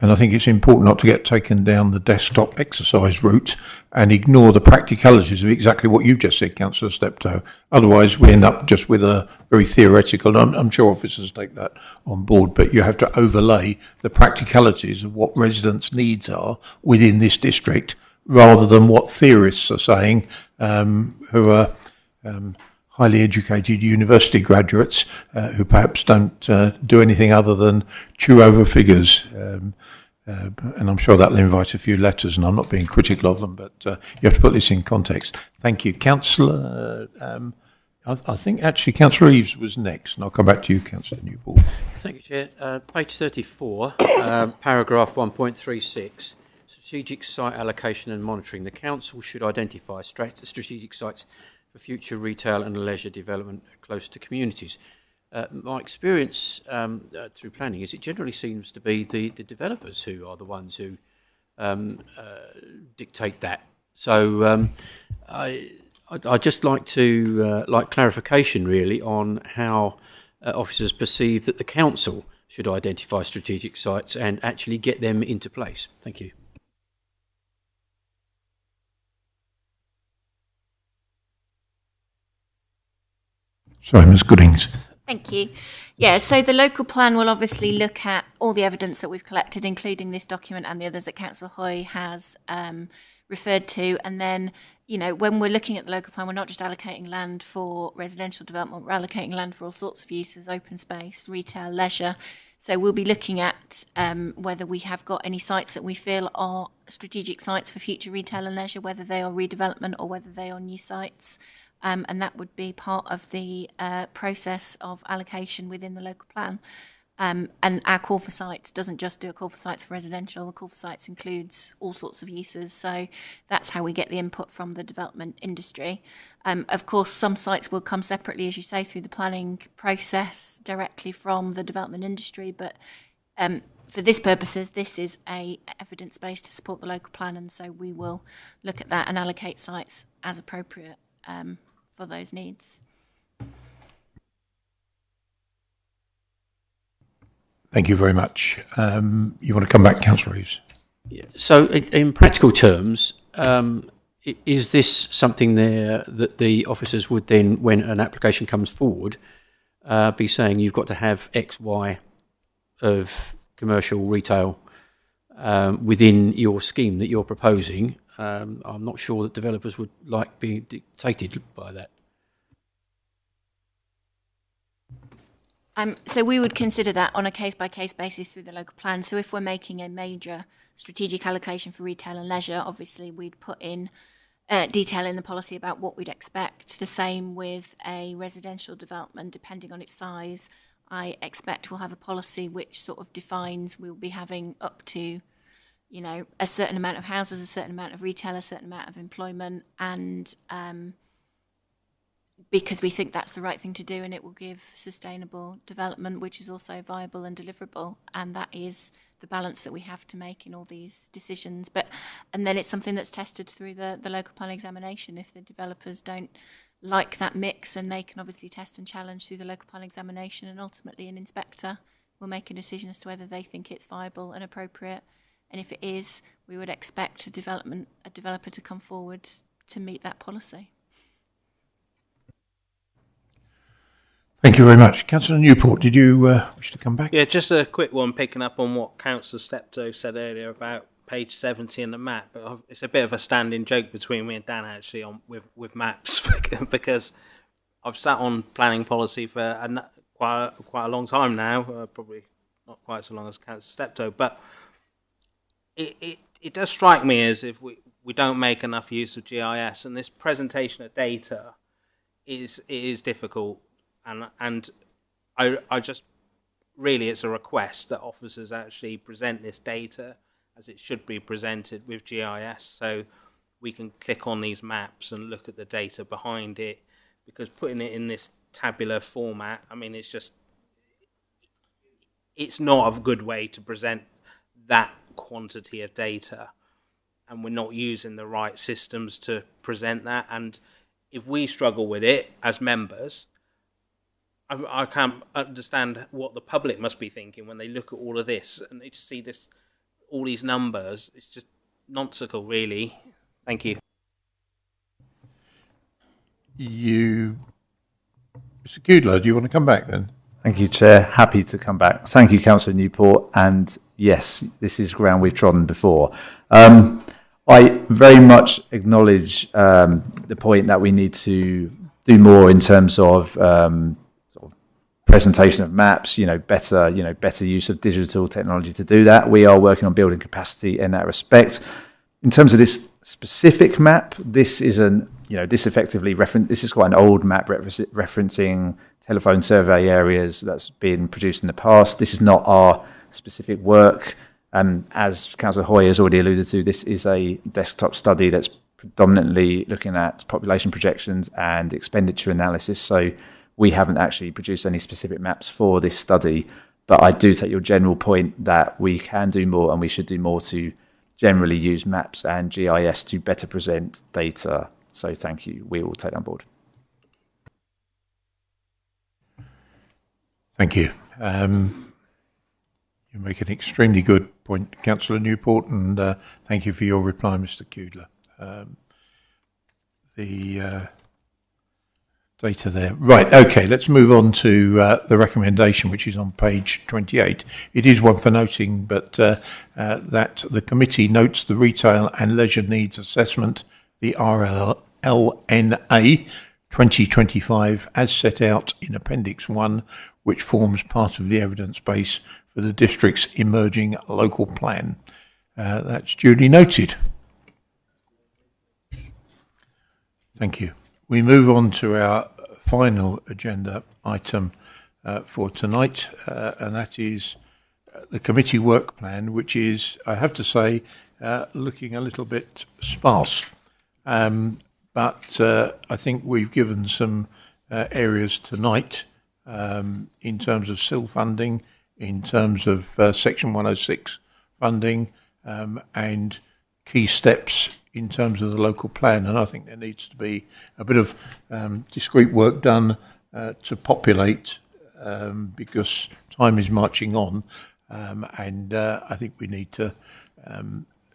I think it's important not to get taken down the desktop exercise route and ignore the practicalities of exactly what you've just said, Councillor Steptoe. Otherwise, we end up just with a very theoretical, and I'm sure officers take that on board, but you have to overlay the practicalities of what residents' needs are within this district, rather than what theorists are saying, who are highly educated university graduates who perhaps don't do anything other than chew over figures. And I'm sure that'll invite a few letters, and I'm not being critical of them, but you have to put this in context. Thank you. Councillor, I think actually Councillor Eaves was next, and I'll come back to you, Councillor Newport. Thank you, Chair. Page 34, paragraph 1.36. Strategic site allocation and monitoring. The council should identify strategic sites for future retail and leisure development close to communities. My experience through planning is it generally seems to be the developers who are the ones who dictate that. So I'd just like to like clarification really on how officers perceive that the council should identify strategic sites and actually get them into place. Thank you. Sorry, Ms Goodings. Thank you. Yeah, so the local plan will obviously look at all the evidence that we've collected, including this document and the others that Councillor Hoy has referred to. And then, you know, when we're looking at the local plan, we're not just allocating land for residential development, we're allocating land for all sorts of uses, open space, retail, leisure. So we'll be looking at whether we have got any sites that we feel are strategic sites for future retail and leisure, whether they are redevelopment or whether they are new sites. And that would be part of the process of allocation within the local plan. And our call for sites doesn't just do a call for sites for residential. The call for sites includes all sorts of uses. So that's how we get the input from the development industry. Of course, some sites will come separately, as you say, through the planning process directly from the development industry. But for this purposes, this is a evidence base to support the local plan, and so we will look at that and allocate sites as appropriate for those needs. Thank you very much. You want to come back, Councillor Reeves? Yeah. So, in practical terms, is this something there that the officers would then, when an application comes forward, be saying you've got to have X, Y of commercial retail within your scheme that you're proposing? I'm not sure that developers would like being dictated by that. So we would consider that on a case-by-case basis through the local plan. So if we're making a major strategic allocation for retail and leisure, obviously we'd put in detail in the policy about what we'd expect. The same with a residential development, depending on its size. I expect we'll have a policy which sort of defines we'll be having up to, you know, a certain amount of houses, a certain amount of retail, a certain amount of employment, and because we think that's the right thing to do, and it will give sustainable development, which is also viable and deliverable. And that is the balance that we have to make in all these decisions. And then it's something that's tested through the local plan examination. If the developers don't like that mix, then they can obviously test and challenge through the local plan examination, and ultimately an inspector will make a decision as to whether they think it's viable and appropriate. And if it is, we would expect a developer to come forward to meet that policy. Thank you very much. Councillor Newport, did you wish to come back? Yeah, just a quick one, picking up on what Councillor Steptoe said earlier about page 70 in the map. But it's a bit of a standing joke between me and Dan, actually, with maps, because I've sat on planning policy for quite a long time now, probably not quite so long as Councillor Steptoe, but it does strike me as if we don't make enough use of GIS, and this presentation of data is difficult. And I just, really, it's a request that officers actually present this data as it should be presented with GIS, so we can click on these maps and look at the data behind it, because putting it in this tabular format, I mean, it's not a good way to present that quantity of data, and we're not using the right systems to present that. And if we struggle with it as members, I can't understand what the public must be thinking when they look at all of this and they just see all these numbers. It's just nonsensical, really. Thank you. Mr. Kudler, do you want to come back then? Thank you, Chair. Happy to come back. Thank you, Councillor Newport. And yes, this is ground we've trodden before. I very much acknowledge the point that we need to do more in terms of presentation of maps, better use of digital technology to do that. We are working on building capacity in that respect. In terms of this specific map, this is this effectively this is quite an old map referencing telephone survey areas that's been produced in the past. This is not our specific work. As Councillor Hoy has already alluded to, this is a desktop study that's predominantly looking at population projections and expenditure analysis. So we haven't actually produced any specific maps for this study, but I do take your general point that we can do more and we should do more to generally use maps and GIS to better present data. So thank you. We will take that on board. Thank you. You make an extremely good point, Councillor Newport, and thank you for your reply, Mr. Kudler. The data there. Right, okay, let's move on to the recommendation, which is on page 28. It is one for noting, but that the committee notes the retail and leisure needs assessment, the RLNA 2025, as set out in Appendix 1, which forms part of the evidence base for the district's emerging local plan. That's duly noted. Thank you. We move on to our final agenda item for tonight, and that is the committee work plan, which is, I have to say, looking a little bit sparse. But I think we've given some areas tonight in terms of SIL funding, in terms of Section 106 funding, and key steps in terms of the local plan. And I think there needs to be a bit of discrete work done to populate, because time is marching on, and I think we need to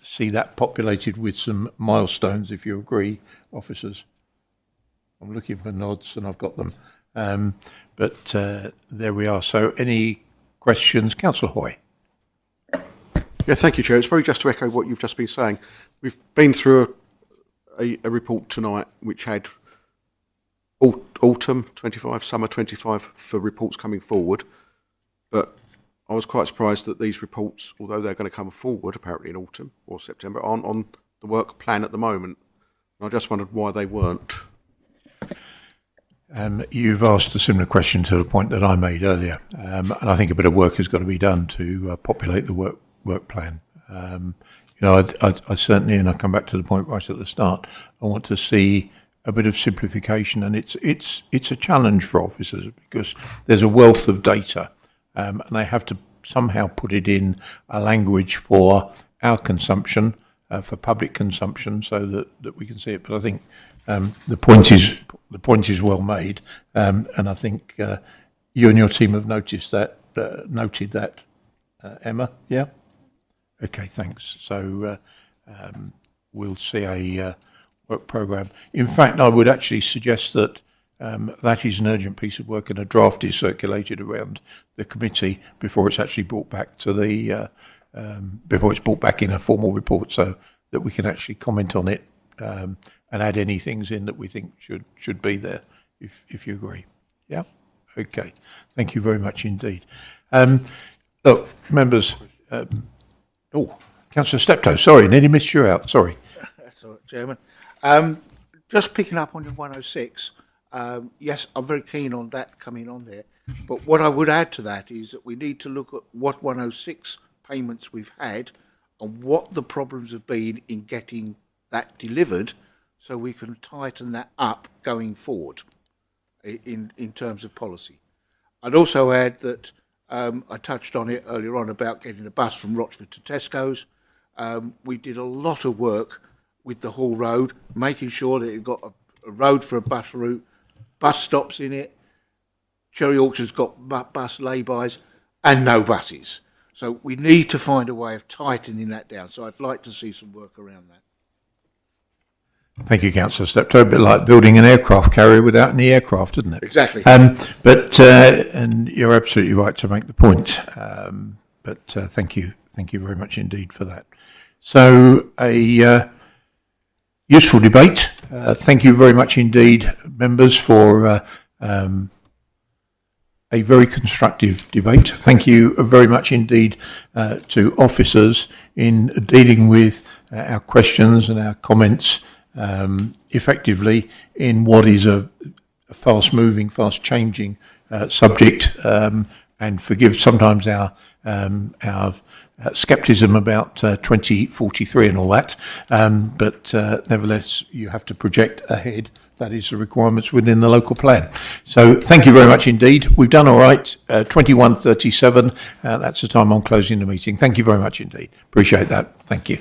see that populated with some milestones, if you agree, officers. I'm looking for nods and I've got them. But there we are. So any questions? Councillor Hoy. Yeah, thank you, Chair. It's very just to echo what you've just been saying. We've been through a report tonight which had autumn 25, summer 25 for reports coming forward, but I was quite surprised that these reports, although they're going to come forward apparently in autumn or September, aren't on the work plan at the moment. And I just wondered why they weren't. You've asked a similar question to the point that I made earlier, and I think a bit of work has got to be done to populate the work plan. I certainly, and I come back to the point right at the start, I want to see a bit of simplification, and it's a challenge for officers because there's a wealth of data, and they have to somehow put it in a language for our consumption, for public consumption, so that we can see it. But I think the point is well made, and I think you and your team have noted that, Emma. Yeah. Okay. Thanks. So we'll see a work programme. In fact, I would actually suggest that that is an urgent piece of work, and a draft is circulated around the committee before it's actually brought back to the before it's brought back in a formal report, so that we can actually comment on it and add any things in that we think should be there, if you agree. Yeah. Okay. Thank you very much indeed. Look, members. Councillor Steptoe. Sorry, nearly missed you out. Sorry. That's all right, Chairman. Just picking up on your 106. Yes, I'm very keen on that coming on there. But what I would add to that is that we need to look at what 106 payments we've had and what the problems have been in getting that delivered, so we can tighten that up going forward in terms of policy. I'd also add that I touched on it earlier on about getting a bus from Rochford to Tesco's. We did a lot of work with the Hall Road, making sure that it got a road for a bus route, bus stops in it. Cherry Orchard's got bus laybys and no buses. So we need to find a way of tightening that down. So I'd like to see some work around that. Thank you, Councillor Steptoe. A bit like building an aircraft carrier without any aircraft, isn't it? Exactly. But and you're absolutely right to make the point. But thank you very much indeed for that. So a useful debate. Thank you very much indeed, members, for a very constructive debate. Thank you very much indeed to officers in dealing with our questions and our comments effectively in what is a fast-moving, fast-changing subject, and forgive sometimes our scepticism about 2043 and all that, but nevertheless you have to project ahead. That is the requirements within the local plan. So thank you very much indeed. We've done all right. 21:37. That's the time I'm closing the meeting. Thank you very much indeed. Appreciate that. Thank you.